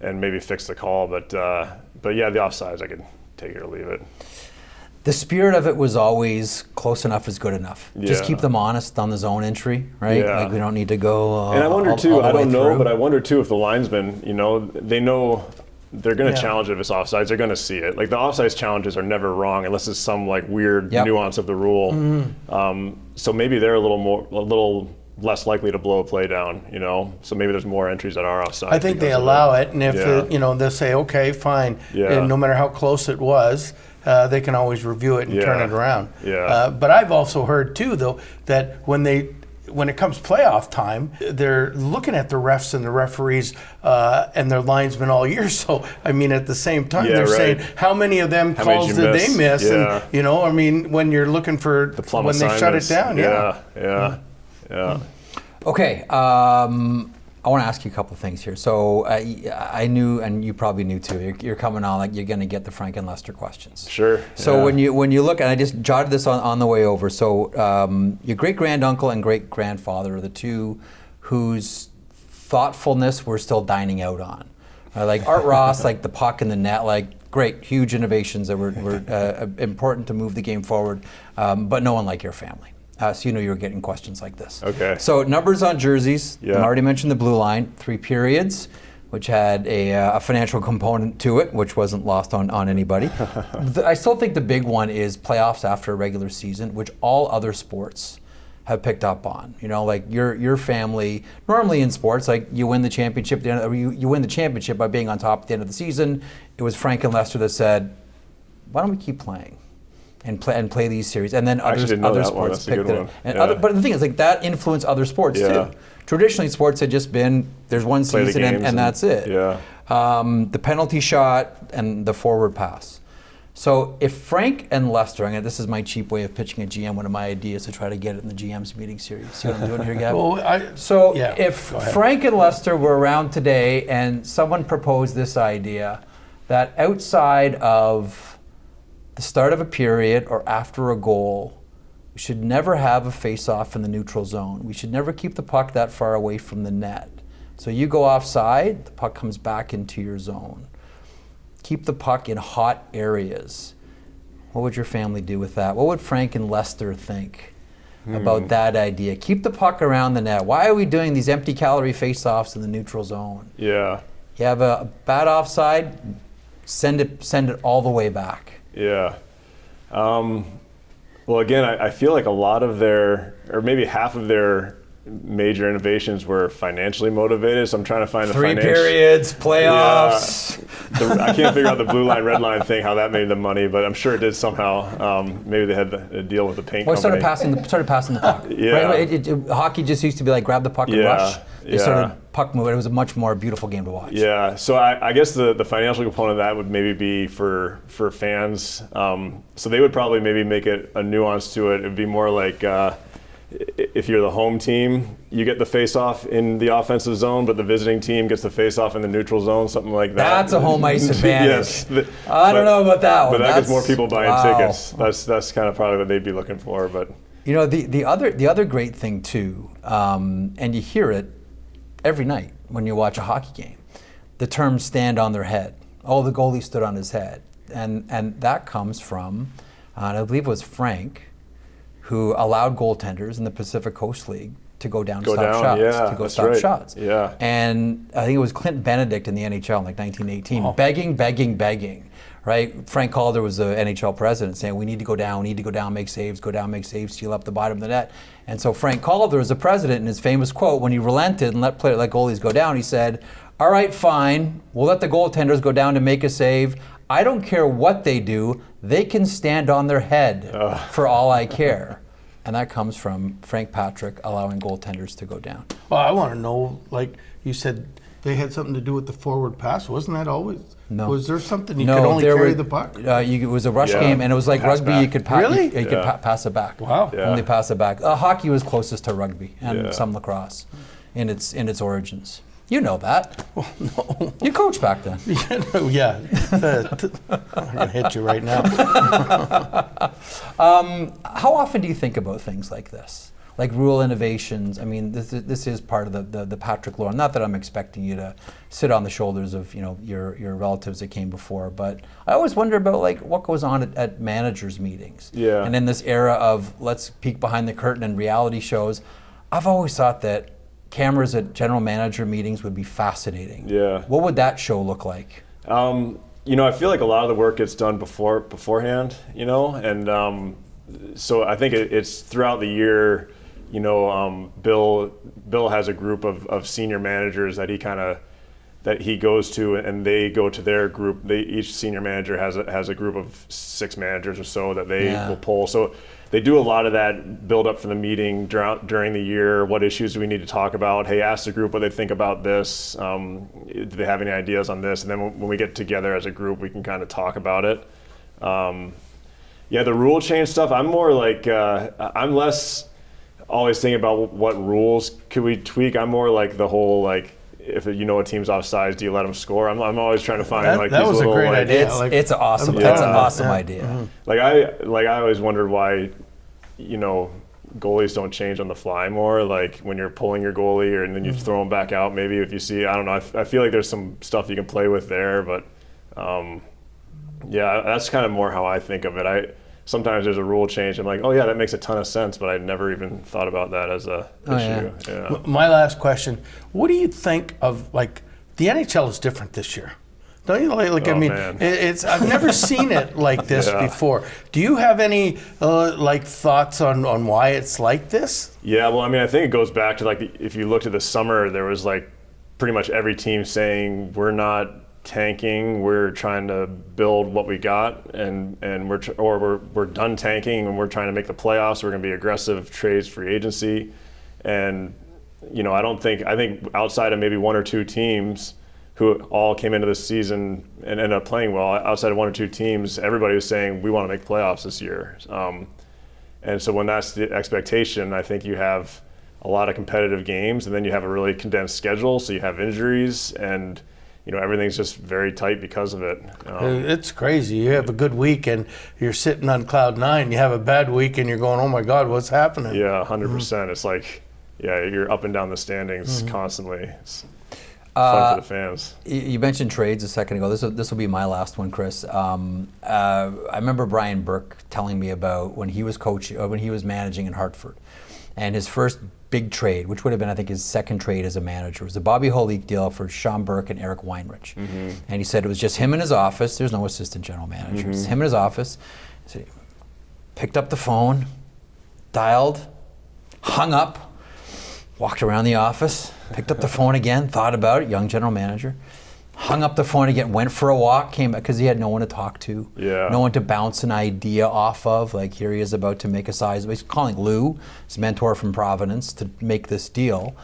S3: and maybe fix the call. But yeah, the offsides, I could take it or leave it.
S1: The spirit of it was always close enough is good enough.
S3: Yeah.
S1: Just keep them honest on the zone entry, right?
S3: Yeah.
S1: Like we don't need to go
S3: and I wonder too,
S1: all the
S3: I don't know,
S1: through.
S3: but I wonder too if the linesmen, they know they're going to challenge it if it's offsides. They're going to see it. Like the offsides challenges are never wrong unless it's some like weird nuance of the rule. Mm-hmm. So maybe they're a little less likely to blow a play down, So maybe there's more entries that are offside.
S2: I think they allow it, and if they'll say, okay, fine, and no matter how close it was, they can always review it and turn it around.
S3: Yeah.
S2: But I've also heard too, though, that when it comes playoff time, they're looking at the refs and the referees and their linesmen all year. So, I mean, at the same time, they're saying, how many of them calls did they miss?
S3: Yeah.
S2: And, I mean, when you're looking for when they shut it down.
S3: Yeah.
S1: Okay. I want to ask you a couple of things here. So I knew, and you probably knew too, you're coming on like you're going to get the Frank and Lester questions.
S3: Sure.
S1: So when you look, and I just jotted this on the way over. So your great-granduncle and great-grandfather are the two whose thoughtfulness we're still dining out on. Like Art Ross, like the puck in the net, like great, huge innovations that were important to move the game forward, but no one like your family. So you were getting questions like this.
S3: Okay.
S1: So numbers on jerseys.
S3: Yeah.
S1: I already mentioned the blue line, 3 periods, which had a financial component to it, which wasn't lost on anybody. I still think the big one is playoffs after a regular season, which all other sports have picked up on. Like your family, normally in sports, like you win the championship, you win the championship by being on top at the end of the season. It was Frank and Lester that said, why don't we keep playing? And play these series, and then other sports picked it up. But the thing is, like that influenced other sports too. Traditionally, sports had just been there's one season and that's it.
S3: Yeah.
S1: The penalty shot and the forward pass. So if Frank and Lester, and this is my cheap way of pitching a GM, one of my ideas to try to get it in the GM's meeting series. See what I'm doing here, Gabby? If Frank and Lester were around today and someone proposed this idea that outside of the start of a period or after a goal, we should never have a face-off in the neutral zone. We should never keep the puck that far away from the net. So you go offside, the puck comes back into your zone. Keep the puck in hot areas. What would your family do with that? What would Frank and Lester think about that idea? Keep the puck around the net. Why are we doing these empty calorie face-offs in the neutral zone?
S3: Yeah.
S1: You have a bad offside, send it all the way back.
S3: Yeah. Well, again, I feel like a lot of or maybe half of their major innovations were financially motivated. So I'm trying to find the
S1: 3 periods, playoffs.
S3: Yeah. I can't figure out the blue line, red line thing, how that made them money, but I'm sure it did somehow. Maybe they had a deal with the paint company.
S1: Started passing the puck.
S3: Yeah.
S1: Right? Hockey just used to be like grab the puck and rush. They started puck moving. It was a much more beautiful game to watch.
S3: Yeah. So I guess the financial component of that would maybe be for fans. So they would probably maybe make it a nuance to it. It would be more like if you're the home team, you get the face-off in the offensive zone, but the visiting team gets the face-off in the neutral zone, something like that.
S1: That's a home ice advantage.
S3: Yes.
S1: I don't know about that one.
S3: But that gets more people buying tickets. That's kind of probably what they'd be looking for. But
S1: the other great thing too, and you hear it every night when you watch a hockey game, the term "stand on their head." Oh, the goalie stood on his head, and that comes from, I believe it was Frank, who allowed goaltenders in the Pacific Coast League to go down to stop shots.
S3: Yeah.
S1: And I think it was Clint Benedict in the NHL in like 1918, begging, right? Frank Calder was the NHL president saying, we need to go down, make saves, seal up the bottom of the net. And so Frank Calder, as the president, in his famous quote, when he relented and let goalies go down, he said, all right, fine, we'll let the goaltenders go down to make a save. I don't care what they do. They can stand on their head for all I care. And that comes from Frank Patrick allowing goaltenders to go down.
S2: Well, I want to know, like you said, they had something to do with the forward pass. Wasn't that always?
S1: No.
S2: Was there something you could only carry the puck?
S1: It was a rush game, and it was like
S3: pass
S1: rugby.
S3: Back.
S1: You could pass.
S2: Really?
S1: You could pass it back.
S2: Wow.
S3: Yeah.
S1: Only pass it back. Hockey was closest to rugby and some lacrosse in its origins. You know that.
S2: Well, no.
S1: You coached back then.
S2: Yeah. I'm going to hit you right now.
S1: How often do you think about things like this? Like rule innovations? I mean, this is part of the Patrick lore. Not that I'm expecting you to sit on the shoulders of your relatives that came before, but I always wonder about like what goes on at managers' meetings.
S3: Yeah.
S1: And in this era of let's peek behind the curtain and reality shows, I've always thought that cameras at general manager meetings would be fascinating.
S3: Yeah.
S1: What would that show look like?
S3: I feel like a lot of the work gets done beforehand, and so I think it's throughout the year. Bill has a group of senior managers that he goes to, and they go to their group. Each senior manager has a group of 6 managers or so that they will pull. So they do a lot of that build up for the meeting during the year. What issues do we need to talk about? Hey, ask the group what they think about this. Do they have any ideas on this? And then when we get together as a group, we can kind of talk about it. The rule change stuff, I'm more like, I'm less always thinking about what rules could we tweak. I'm more like the whole, like, if a team's offsides, do you let them score? I'm always trying to find
S2: that
S3: these
S2: was
S3: little,
S2: a great idea.
S1: It's awesome. That's an awesome idea.
S2: Mm-hmm.
S3: I always wondered why, goalies don't change on the fly more. Like when you're pulling your goalie, and then you throw them back out. Maybe if you see, I don't know. I feel like there's some stuff you can play with there, but that's kind of more how I think of it. Sometimes there's a rule change. I'm like, oh yeah, that makes a ton of sense, but I never even thought about that as a issue. Yeah.
S2: My last question: what do you think of like the NHL is different this year? Don't you like?
S3: Man.
S2: It's I've never seen it like this before. Do you have any thoughts on why it's like this?
S3: Yeah, well, I think it goes back to like if you looked at the summer, there was like pretty much every team saying we're not tanking, we're trying to build what we got, and we're done tanking and we're trying to make the playoffs. We're going to be aggressive trades, free agency, and I think outside of maybe 1 or 2 teams who all came into this season and ended up playing well, outside of 1 or 2 teams, everybody was saying we want to make playoffs this year. And so when that's the expectation, I think you have a lot of competitive games, and then you have a really condensed schedule, so you have injuries, and everything's just very tight because of it.
S2: It's crazy. You have a good week and you're sitting on cloud 9. You have a bad week and you're going, oh my God, what's happening?
S3: Yeah, 100%. It's like, you're up and down the standings constantly. It's fun for the fans.
S1: You mentioned trades a second ago. This will be my last one, Chris. I remember Brian Burke telling me about when he was managing in Hartford, and his first big trade, which would have been, I think, his second trade as a manager, was the Bobby Holik deal for Sean Burke and Eric Weinrich. Mm-hmm. And he said it was just him in his office. There's no assistant general manager. Mm-hmm. It's him in his office. So he picked up the phone, dialed, hung up, walked around the office, picked up the phone again, thought about it, young general manager, hung up the phone again, went for a walk, came back because he had no one to talk to, no one to bounce an idea off of. Like here he is about to make a size. He's calling Lou, his mentor from Providence, to make this deal.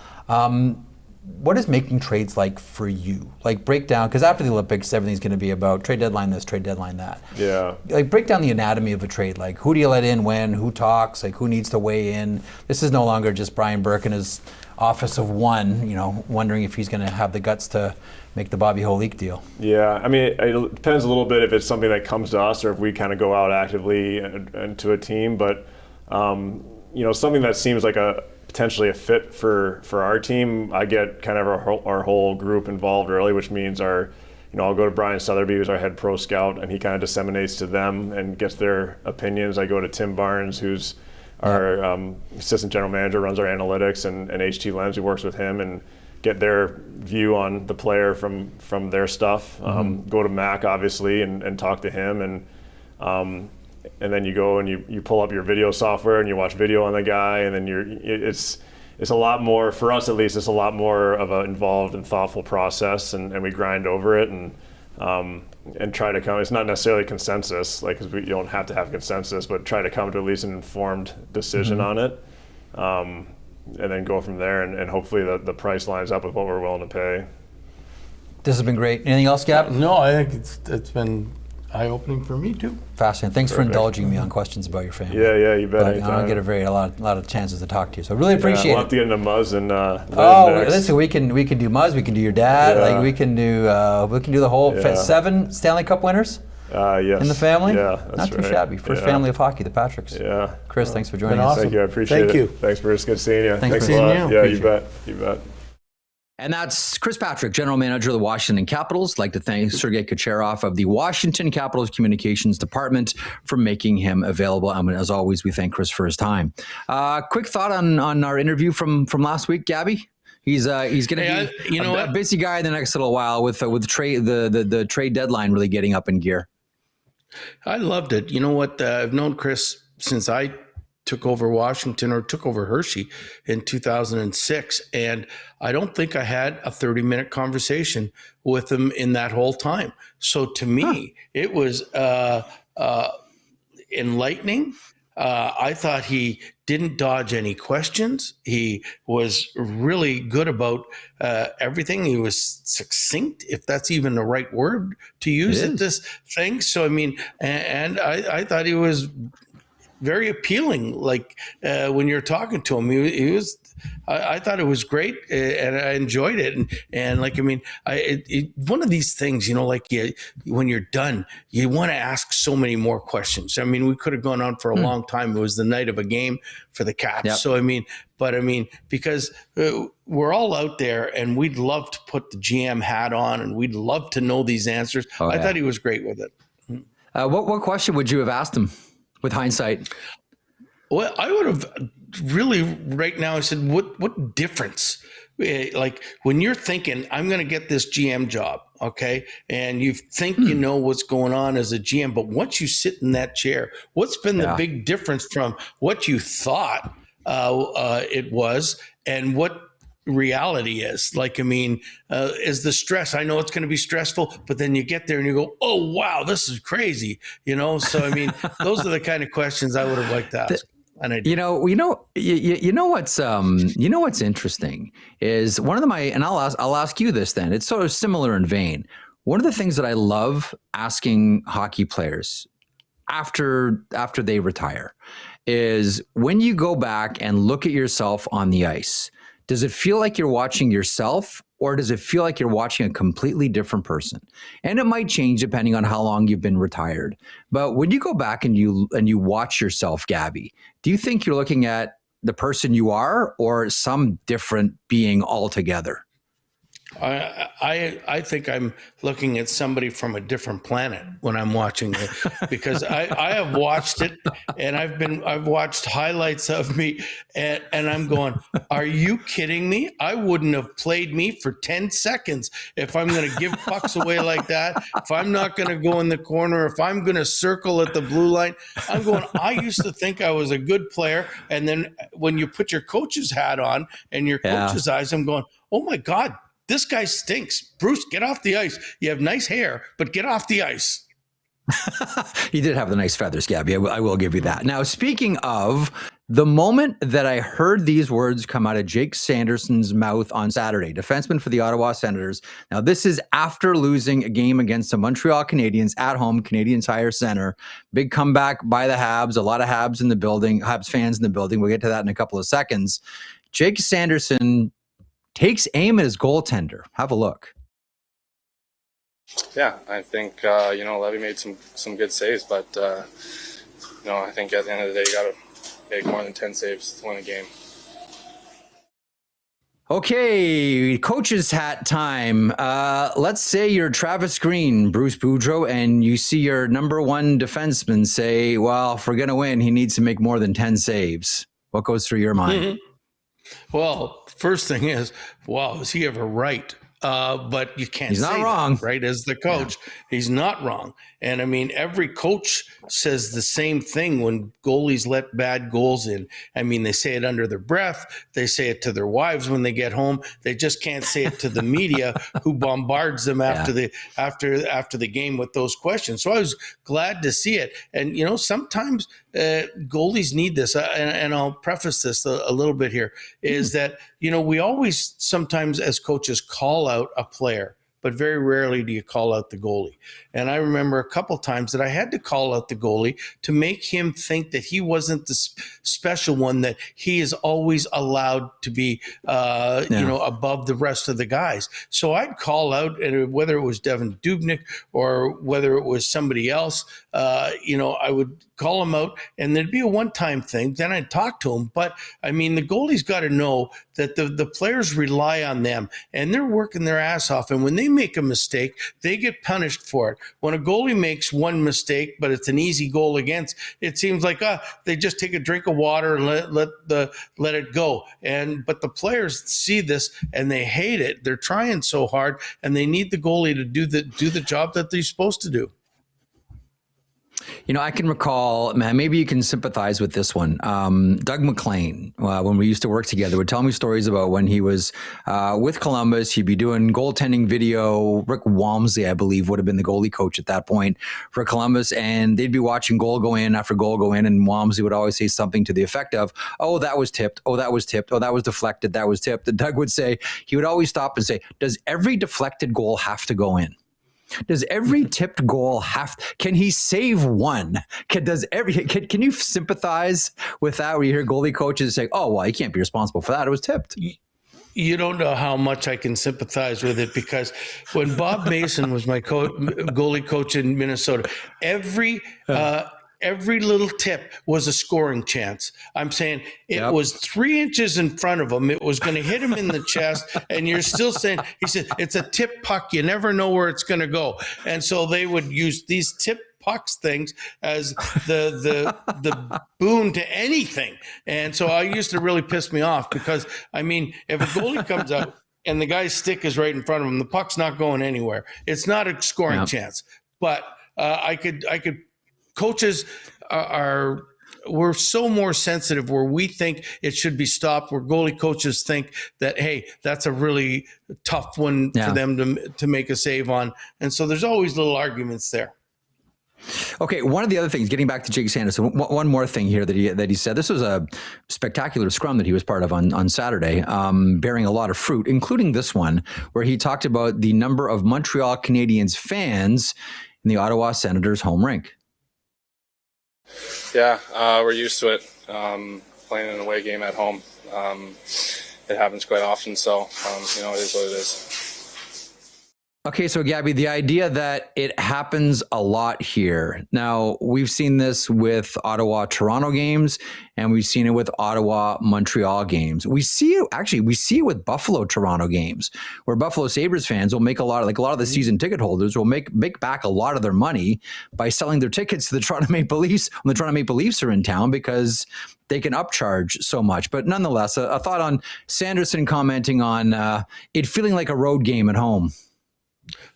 S1: what is making trades like for you? Like break down, because after the Olympics, everything's going to be about trade deadline this, trade deadline that.
S3: Yeah.
S1: Like break down the anatomy of a trade. Like who do you let in when, who talks, like who needs to weigh in? This is no longer just Brian Burke in his office of one, wondering if he's going to have the guts to make the Bobby Holik deal.
S3: Yeah, I mean, it depends a little bit if it's something that comes to us or if we kind of go out actively into a team. But, something that seems like potentially a fit for our team, I get kind of our whole group involved early, which means I'll go to Brian Southerby, who's our head pro scout, and he kind of disseminates to them and gets their opinions. I go to Tim Barnes, who's our assistant general manager, runs our analytics, and HT Lens, who works with him, and get their view on the player from their stuff. Go to Mac, obviously, and talk to him, and then you go and you pull up your video software and you watch video on the guy, and then it's a lot more, for us at least, it's a lot more of an involved and thoughtful process, and we grind over it and try to come. It's not necessarily consensus, like, 'cause you don't have to have consensus, but try to come to at least an informed decision on it, and then go from there, and hopefully the price lines up with what we're willing to pay.
S1: This has been great. Anything else, Gab?
S2: No, I think it's been eye-opening for me too.
S1: Fascinating. Thanks for indulging me on questions about your family.
S3: Yeah, you bet.
S1: I don't get a lot of chances to talk to you, so I really appreciate it.
S3: We'll have to get into Muzz and
S1: listen, we can do Muzz, we can do your dad, like we can do the whole 7 Stanley Cup winners.
S3: Yes.
S1: In the family?
S3: Yeah, that's
S1: not too
S3: right.
S1: shabby. First family of hockey, the Patricks.
S3: Yeah.
S1: Chris, thanks for joining us.
S2: Awesome.
S3: Thank you, I appreciate it.
S2: Thank you.
S3: Thanks, Bruce. Good seeing you.
S1: Thanks for
S3: a lot.
S2: seeing you.
S3: Yeah,
S2: Appreciate
S3: you bet.
S1: And that's Chris Patrick, general manager of the Washington Capitals. I'd like to thank Sergei Kucherov of the Washington Capitals Communications Department for making him available. I mean, as always, we thank Chris for his time. Quick thought on our interview from last week, Gabby. He's going to be a busy guy in the next little while with the trade deadline really getting up in gear.
S2: I loved it. You know what? I've known Chris since I took over Washington, or took over Hershey in 2006. And I don't think I had a 30-minute conversation with him in that whole time. So to me, it was enlightening. I thought he didn't dodge any questions. He was really good about everything. He was succinct, if that's even the right word to use at this thing. So, I mean, and I thought he was very appealing. Like when you're talking to him, he was. I thought it was great, and I enjoyed it. And like, I mean, one of these things, like when you're done, you want to ask so many more questions. I mean, we could have gone on for a long time. It was the night of a game for the Caps. Yep. So, because we're all out there and we'd love to put the GM hat on and we'd love to know these answers. I thought he was great with it.
S1: What question would you have asked him with hindsight?
S2: Well, I would have really right now, I said, what difference? Like when you're thinking, I'm going to get this GM job, okay? And you think you know what's going on as a GM, but once you sit in that chair, what's been the big difference from what you thought it was and what reality is? Like, I mean, is the stress, I know it's going to be stressful, but then you get there and you go, oh, wow, this is crazy. So, I mean, those are the kind of questions I would have liked to ask. What's
S1: interesting is one of and I'll ask you this then. It's sort of similar in vein. One of the things that I love asking hockey players after they retire is when you go back and look at yourself on the ice, does it feel like you're watching yourself, or does it feel like you're watching a completely different person? And it might change depending on how long you've been retired. But when you go back and you watch yourself, Gabby, do you think you're looking at the person you are or some different being altogether?
S2: I think I'm looking at somebody from a different planet when I'm watching it, because I have watched it and I've watched highlights of me and I'm going, are you kidding me? I wouldn't have played me for 10 seconds if I'm going to give pucks away like that. If I'm not going to go in the corner, if I'm going to circle at the blue line, I'm going, I used to think I was a good player. And then when you put your coach's hat on and your coach's eyes, I'm going, oh my God, this guy stinks. Bruce, get off the ice. You have nice hair, but get off the ice.
S1: You did have the nice feathers, Gabby. I will give you that. Now, speaking of The moment that I heard these words come out of Jake Sanderson's mouth on Saturday, defenseman for the Ottawa Senators. Now, this is after losing a game against the Montreal Canadiens at home, Canadian Tire Center. Big comeback by the Habs, a lot of Habs in the building, Habs fans in the building. We'll get to that in a couple of seconds. Jake Sanderson takes aim at his goaltender. Have a look.
S4: Yeah, I think, Levy made some good saves, but, I think at the end of the day, you got to make more than 10 saves to win a game.
S1: Okay, coach's hat time. Let's say you're Travis Green, Bruce Boudreau, and you see your number one defenseman say, well, if we're going to win, he needs to make more than 10 saves. What goes through your mind?
S2: Mm-hmm. Well, first thing is, wow, is he ever right? But you can't
S1: He's
S2: say
S1: not wrong.
S2: that, right? As the coach, he's not wrong. And I mean, every coach says the same thing when goalies let bad goals in. I mean, they say it under their breath. They say it to their wives when they get home. They just can't say it to the media who bombards them after the game with those questions. So I was glad to see it. And, sometimes goalies need this. And I'll preface this a little bit here, is that, we always sometimes as coaches call out a player, but very rarely do you call out the goalie. And I remember a couple times that I had to call out the goalie to make him think that he wasn't the special one, that he is always allowed to be, above the rest of the guys. So I'd call out, and whether it was Devin Dubnyk or whether it was somebody else, I would call him out, and there'd be a one-time thing. Then I'd talk to him. But I mean, the goalie's got to know that the players rely on them, and they're working their ass off. And when they make a mistake, they get punished for it. When a goalie makes one mistake, but it's an easy goal against, it seems like they just take a drink of water and let it go. But the players see this and they hate it. They're trying so hard, and they need the goalie to do the job that they're supposed to do.
S1: I can recall, man, maybe you can sympathize with this one. Doug McLean, when we used to work together, would tell me stories about when he was with Columbus. He'd be doing goaltending video. Rick Walmsley, I believe, would have been the goalie coach at that point for Columbus. And they'd be watching goal go in after goal go in. And Walmsley would always say something to the effect of, oh, that was tipped. Oh, that was tipped. Oh, that was deflected. That was tipped. And Doug would say, he would always stop and say, does every deflected goal have to go in? Does every tipped goal can he save one? Can you sympathize with that, where you hear goalie coaches say, oh, well, he can't be responsible for that. It was tipped.
S2: You don't know how much I can sympathize with it, because when Bob Mason was my goalie coach in Minnesota, every little tip was a scoring chance. I'm saying it was 3 inches in front of him. It was going to hit him in the chest. And you're still saying, he said, it's a tip puck. You never know where it's going to go. And so they would use these tip pucks things as the boon to anything. And so I used to really piss me off, because, I mean, if a goalie comes out and the guy's stick is right in front of him, the puck's not going anywhere. It's not a scoring chance. But I could coaches we're so more sensitive, where we think it should be stopped, where goalie coaches think that, hey, that's a really tough one for them to make a save on. And so there's always little arguments there.
S1: Okay, one of the other things, getting back to Jake Sanderson, one more thing here that he said. This was a spectacular scrum that he was part of on Saturday, bearing a lot of fruit, including this one, where he talked about the number of Montreal Canadiens fans in the Ottawa Senators home rink.
S4: Yeah, we're used to it, playing an away game at home. It happens quite often, so, it is what it is.
S1: Okay, so Gabby, the idea that it happens a lot here. Now, we've seen this with Ottawa-Toronto games, and we've seen it with Ottawa-Montreal games. We see it with Buffalo-Toronto games, where Buffalo Sabres fans will make a lot of the season ticket holders will make back a lot of their money by selling their tickets to the Toronto Maple Leafs when the Toronto Maple Leafs are in town, because they can upcharge so much. But nonetheless, a thought on Sanderson commenting on it feeling like a road game at home.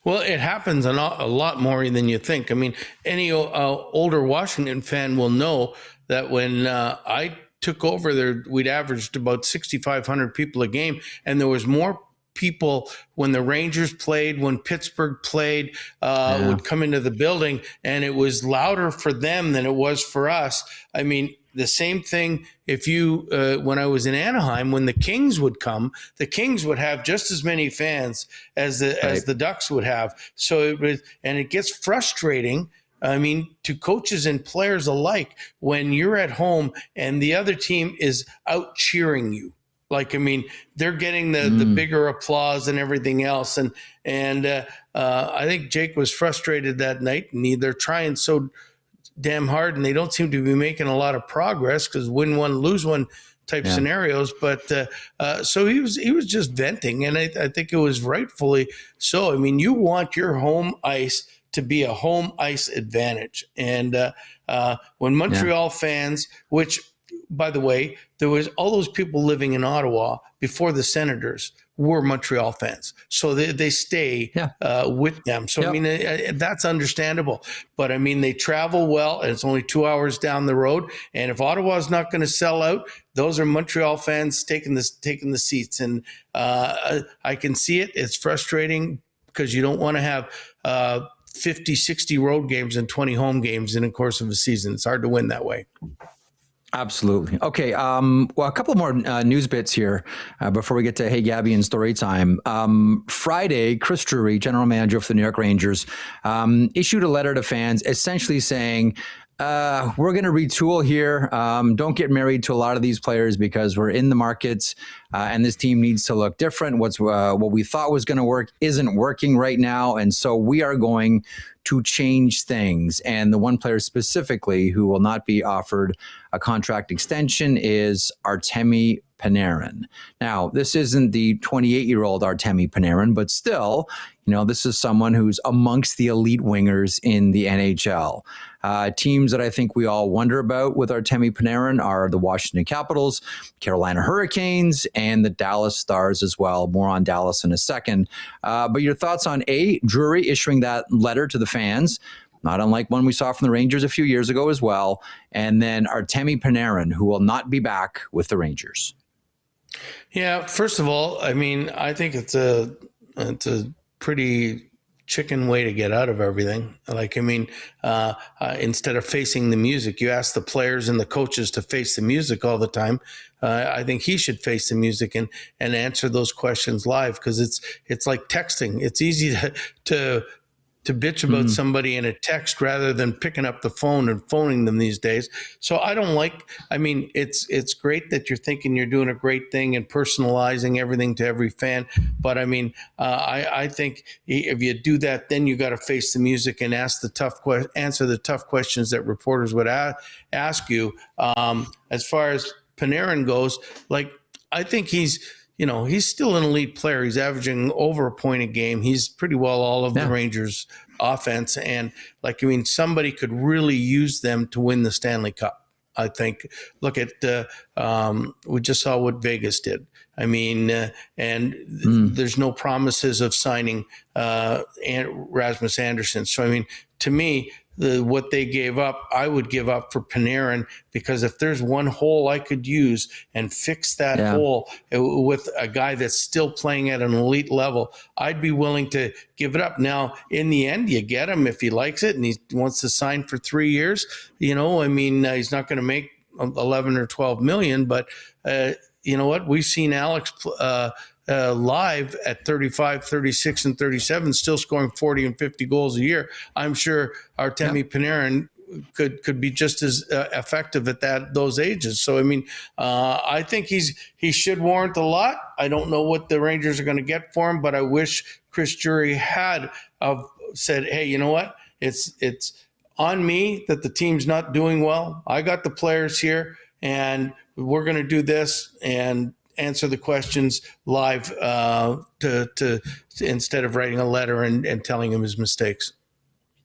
S2: Well, it happens a lot more than you think. I mean, any older Washington fan will know that when I took over there, we'd averaged about 6,500 people a game, and there was more people when the Rangers played, when Pittsburgh played, would come into the building, and it was louder for them than it was for us. I mean, the same thing if you, when I was in Anaheim, when the Kings would come, the Kings would have just as many fans as the Ducks would have. So it gets frustrating. I mean, to coaches and players alike, when you're at home and the other team is out cheering you. Like, I mean, they're getting the bigger applause and everything else. And I think Jake was frustrated that night, and they're trying so damn hard, and they don't seem to be making a lot of progress because win one, lose one type scenarios. But so he was just venting, and I think it was rightfully so. I mean, you want your home ice to be a home ice advantage. And when Montreal fans, which, by the way, there was all those people living in Ottawa before the Senators were Montreal fans. So they stay with them. So, I mean, that's understandable. But, I mean, they travel well, and it's only 2 hours down the road. And if Ottawa's not going to sell out, those are Montreal fans taking the seats. And I can see it. It's frustrating because you don't want to have 50, 60 road games and 20 home games in the course of a season. It's hard to win that way.
S1: Absolutely. Okay. Well, a couple more news bits here before we get to Hey Gabby and Storytime. Friday, Chris Drury, general manager for the New York Rangers, issued a letter to fans essentially saying, we're going to retool here. Don't get married to a lot of these players because we're in the markets and this team needs to look different. What we thought was going to work isn't working right now. And so we are going to change things. And the one player specifically who will not be offered a contract extension is Artemi Panarin. Now, this isn't the 28-year-old Artemi Panarin, but still, this is someone who's amongst the elite wingers in the NHL. Teams that I think we all wonder about with Artemi Panarin are the Washington Capitals, Carolina Hurricanes, and the Dallas Stars as well. More on Dallas in a second. But your thoughts on Drury issuing that letter to the fans, not unlike one we saw from the Rangers a few years ago as well, and then Artemi Panarin, who will not be back with the Rangers.
S2: Yeah, first of all, I mean, I think it's a pretty chicken way to get out of everything. Like, I mean, instead of facing the music, you ask the players and the coaches to face the music all the time. I think he should face the music and answer those questions live, because it's like texting. It's easy to bitch about somebody in a text rather than picking up the phone and phoning them these days. So I mean, it's great that you're thinking you're doing a great thing and personalizing everything to every fan. But I mean, I think if you do that, then you got to face the music and answer the tough questions that reporters would ask you. As far as Panarin goes, like, I think he's still an elite player. He's averaging over a point a game. He's pretty well all of the Rangers offense. And like, I mean, somebody could really use them to win the Stanley Cup. I think, look at, we just saw what Vegas did. I mean, there's no promises of signing Rasmus Andersson. So, I mean, to me, what they gave up, I would give up for Panarin, because if there's one hole I could use and fix that hole with a guy that's still playing at an elite level, I'd be willing to give it up. Now, in the end, you get him if he likes it and he wants to sign for 3 years. I mean, he's not going to make 11 or 12 million, but you know what? We've seen Alex live at 35, 36, and 37, still scoring 40 and 50 goals a year. I'm sure Artemi Panarin could be just as effective at those ages. So, I mean, I think he should warrant a lot. I don't know what the Rangers are going to get for him, but I wish Chris Drury had said, hey, you know what? It's on me that the team's not doing well. I got the players here, and we're going to do this and answer the questions live to instead of writing a letter and telling him his mistakes.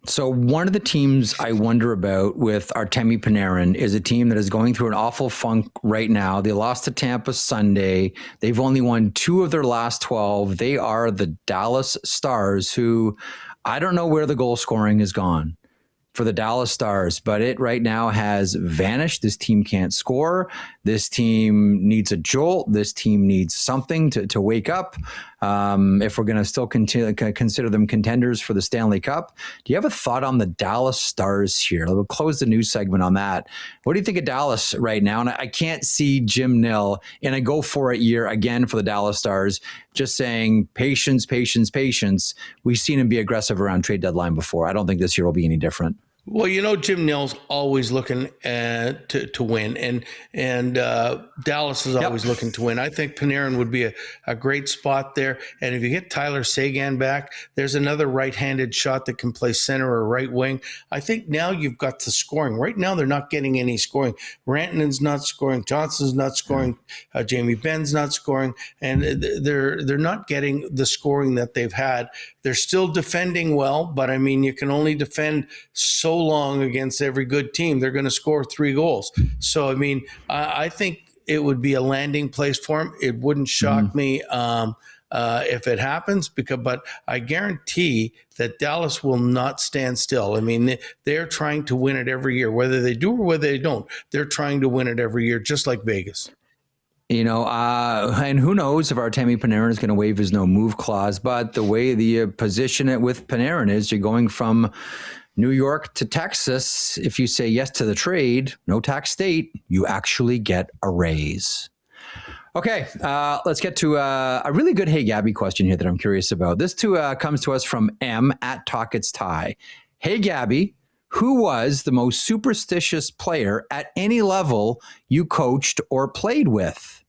S1: So one of the teams I wonder about with Artemi Panarin is a team that is going through an awful funk right now. They lost to Tampa Sunday. They've only won 2 of their last 12. They are the Dallas Stars, who I don't know where the goal scoring has gone for the Dallas Stars, but it right now has vanished. This team can't score. This team needs a jolt. This team needs something to wake up. If we're going to still consider them contenders for the Stanley Cup. Do you have a thought on the Dallas Stars here? We'll close the news segment on that. What do you think of Dallas right now? And I can't see Jim Nill in a go-for-it year again for the Dallas Stars, just saying patience, patience, patience. We've seen him be aggressive around trade deadline before. I don't think this year will be any different.
S2: Well, Jim Nill's always looking to win, and Dallas is always looking to win. I think Panarin would be a great spot there. And if you get Tyler Seguin back, there's another right-handed shot that can play center or right wing. I think now you've got the scoring. Right now, they're not getting any scoring. Rantanen's not scoring. Johnson's not scoring. Jamie Benn's not scoring, and they're not getting the scoring that they've had. They're still defending well, but I mean, you can only defend so long against every good team. They're going to score 3 goals. So, I mean, I think it would be a landing place for him. It wouldn't shock me if it happens, but I guarantee that Dallas will not stand still. I mean, they're trying to win it every year, whether they do or whether they don't. They're trying to win it every year, just like Vegas.
S1: And who knows if Artemi Panarin is going to waive his no-move clause, but the way the position it with Panarin is, you're going from New York to Texas. If you say yes to the trade, no tax state, you actually get a raise. Okay, let's get to a really good Hey Gabby question here that I'm curious about. This comes to us from M at Talk It's Tie. Hey Gabby, who was the most superstitious player at any level you coached or played with?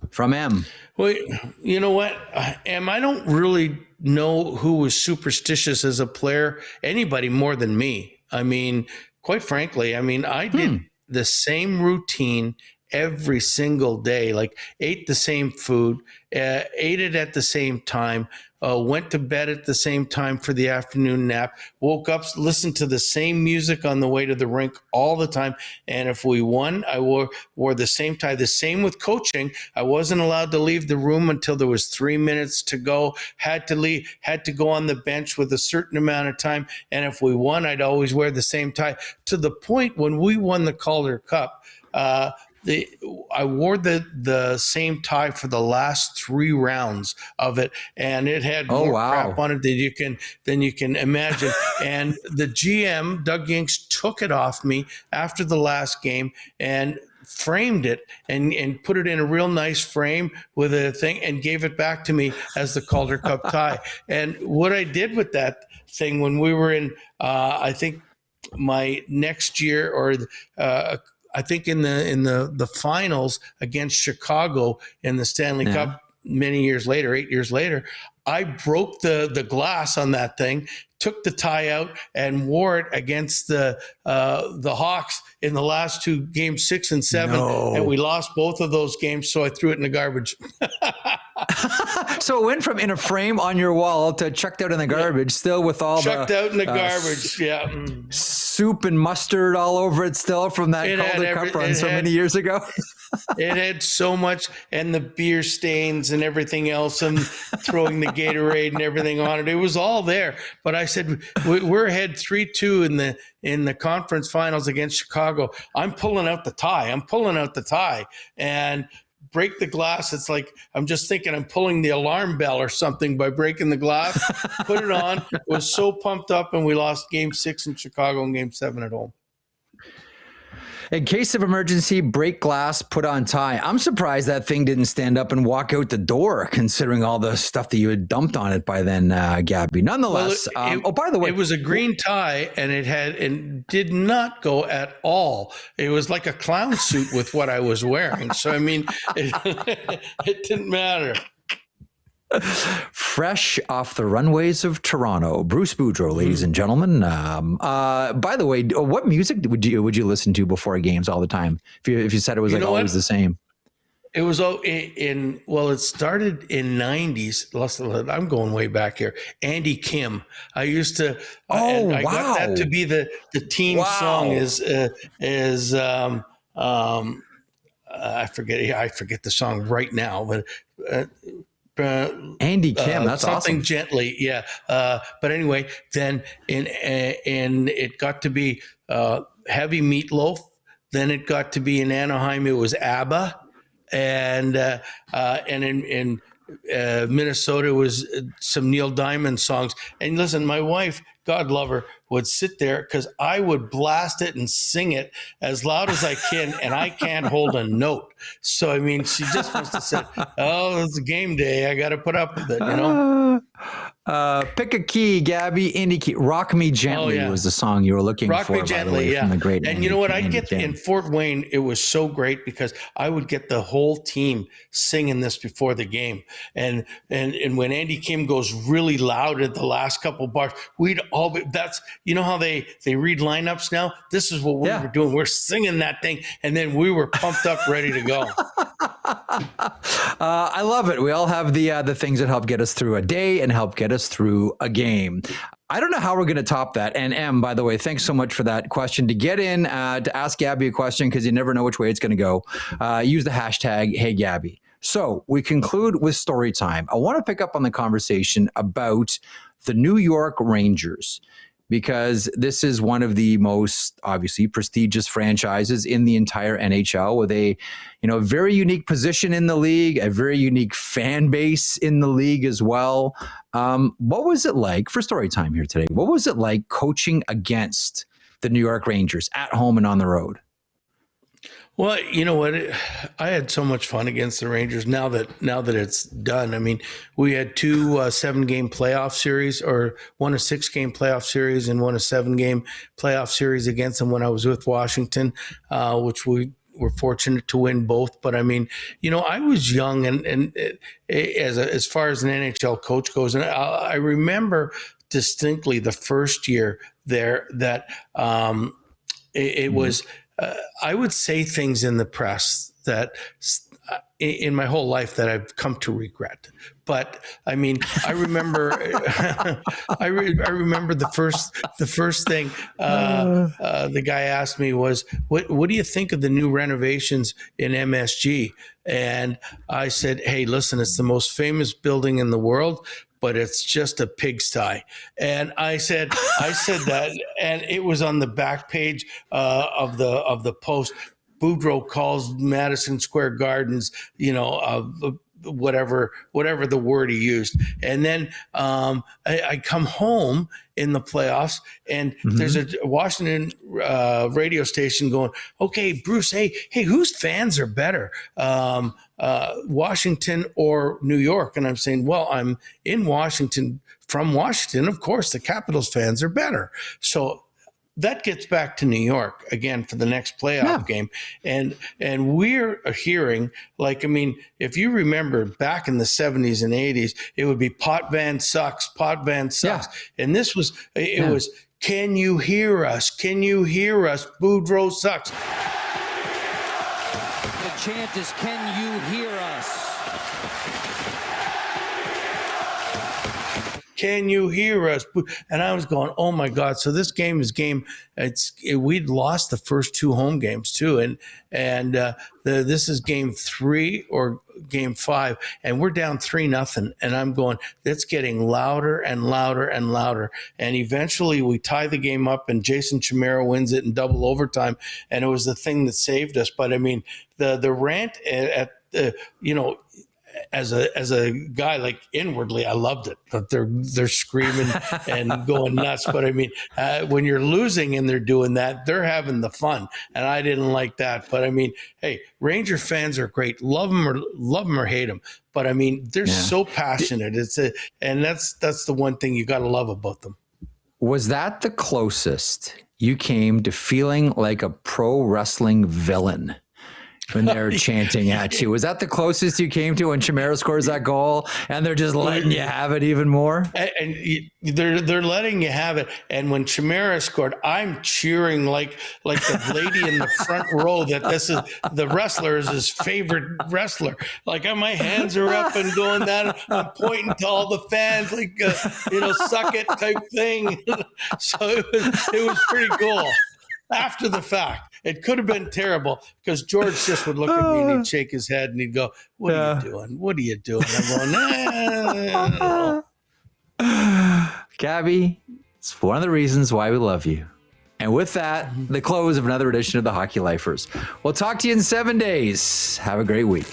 S1: From M.
S2: Well, you know what, Em, I don't really know who was superstitious as a player, anybody more than me. I mean, quite frankly, I did the same routine every single day, like ate the same food, ate it at the same time, went to bed at the same time for the afternoon nap, woke up, listened to the same music on the way to the rink all the time. And if we won, I wore the same tie. The same with coaching. I wasn't allowed to leave the room until there was 3 minutes to go, had to go on the bench with a certain amount of time. And if we won, I'd always wear the same tie, to the point when we won the Calder Cup, I wore the same tie for the last 3 rounds of it, and it had more crap on it than you can imagine. And the GM, Doug Yinks, took it off me after the last game and framed it and put it in a real nice frame with a thing and gave it back to me as the Calder Cup tie. And what I did with that thing when we were in, I think my next year, or I think in the finals against Chicago in the Stanley Cup many years later, 8 years later, I broke the glass on that thing, took the tie out, and wore it against the Hawks in the last 2 games, 6 and 7, and we lost both of those games. So I threw it in the garbage.
S1: So it went from in a frame on your wall to chucked out in the garbage, still with all
S2: chucked out in the garbage.
S1: Soup and mustard all over it still from that Calder Cup run so many years ago.
S2: It had so much, and the beer stains and everything else, and throwing the Gatorade and everything on it. It was all there. But I said, we're ahead 3-2 in the conference finals against Chicago. I'm pulling out the tie. And break the glass. It's like, I'm just thinking I'm pulling the alarm bell or something by breaking the glass, put it on, was so pumped up, and we lost game 6 in Chicago and game 7 at home.
S1: In case of emergency, break glass, put on tie. I'm surprised that thing didn't stand up and walk out the door, considering all the stuff that you had dumped on it by then, Gabby. Nonetheless, by the way,
S2: it was a green tie, and it did not go at all. It was like a clown suit with what I was wearing. So, I mean, it didn't matter.
S1: Fresh off the runways of Toronto, Bruce Boudreau, ladies and gentlemen. By the way, what music would you listen to before games all the time? If you said it was like always the same.
S2: It was it started in 90s. I'm going way back here. Andy Kim. I used to. I got that to be the team song. I forget the song right now, but.
S1: Andy Kim, that's
S2: something
S1: awesome.
S2: Gently, yeah. But anyway, then in it got to be Heavy Meatloaf, Then it got to be in Anaheim, it was ABBA. And in Minnesota was some Neil Diamond songs. And listen, my wife, God love her, would sit there because I would blast it and sing it as loud as I can, and I can't hold a note. So, I mean, she just must have said, oh, it's a game day. I got to put up with it, you know?
S1: Pick a key, Gabby. Any key. Rock Me Gently was the song you were looking
S2: Rock
S1: for,
S2: Me Gently,
S1: by the way, from the great
S2: And you know what? I'd get in Fort Wayne, it was so great because I would get the whole team singing this before the game. And when Andy Kim goes really loud at the last couple bars, we'd all be, that's, you know how they read lineups now? This is what we were doing. We're singing that thing, and then we were pumped up, ready to go.
S1: I love it. We all have the things that help get us through a day and help get us through a game. I don't know how we're going to top that. And Em, by the way, thanks so much for that question. To get in, to ask Gabby a question, because you never know which way it's going to go, use the hashtag HeyGabby. So we conclude with story time. I want to pick up on the conversation about the New York Rangers, because this is one of the most obviously prestigious franchises in the entire NHL, with a very unique position in the league, a very unique fan base in the league as well. What was it like for story time here today? What was it like coaching against the New York Rangers at home and on the road?
S2: Well, you know what? I had so much fun against the Rangers. Now that it's done, I mean, we had two 7-game playoff series, or won a 6-game playoff series and won a 7-game playoff series against them when I was with Washington, which we were fortunate to win both. But I mean, I was young, and as far as an NHL coach goes, and I remember distinctly the first year there that it was. I would say things in the press that in my whole life that I've come to regret. But I mean, I remember, I remember the first thing the guy asked me was, "What do you think of the new renovations in MSG?" And I said, "Hey, listen, it's the most famous building in the world, but it's just a pigsty." And I said that, and it was on the back page of the Post. Boudreau calls Madison Square Gardens, whatever the word he used. And then I come home in the playoffs, and there's a Washington radio station going, "Okay, Bruce, hey, whose fans are better, Washington or New York?" And I'm saying, well, I'm in Washington, from Washington. Of course, the Capitals fans are better. So that gets back to New York again for the next playoff game. And we're hearing, if you remember back in the 70s and 80s, it would be Potvin sucks. Yeah. And this was, it was, "Can you hear us? Can you hear us? Boudreau sucks."
S5: The chant is, "Can you hear us?
S2: Can you hear us?" And I was going, oh my God. So this game is we'd lost the first 2 home games too. And this is game 3 or game 5, and we're down 3-0. And I'm going, it's getting louder and louder and louder. And eventually we tie the game up, and Jason Chimera wins it in double overtime. And it was the thing that saved us. But I mean, the rant at as a guy, like, inwardly, I loved it. But they're screaming and going nuts. But I mean, when you're losing and they're doing that, they're having the fun, and I didn't like that. But I mean, hey, Ranger fans are great. Love them or hate them. But I mean, they're so passionate. And that's the one thing you got to love about them.
S1: Was that the closest you came to feeling like a pro wrestling villain when they're chanting at you? Was that the closest you came to when Chimera scores that goal and they're just letting you have it even more?
S2: And they're letting you have it. And when Chimera scored, I'm cheering like the lady in the front row that this is the wrestler is his favorite wrestler. Like, my hands are up and going that. I'm pointing to all the fans, like, suck it type thing. So it was pretty cool. After the fact, it could have been terrible, because George just would look at me and he'd shake his head and he'd go, "What are you doing? What are you doing?" I'm going,
S1: Gabby, it's one of the reasons why we love you. And with that, the close of another edition of the Hockey Lifers. We'll talk to you in 7 days. Have a great week.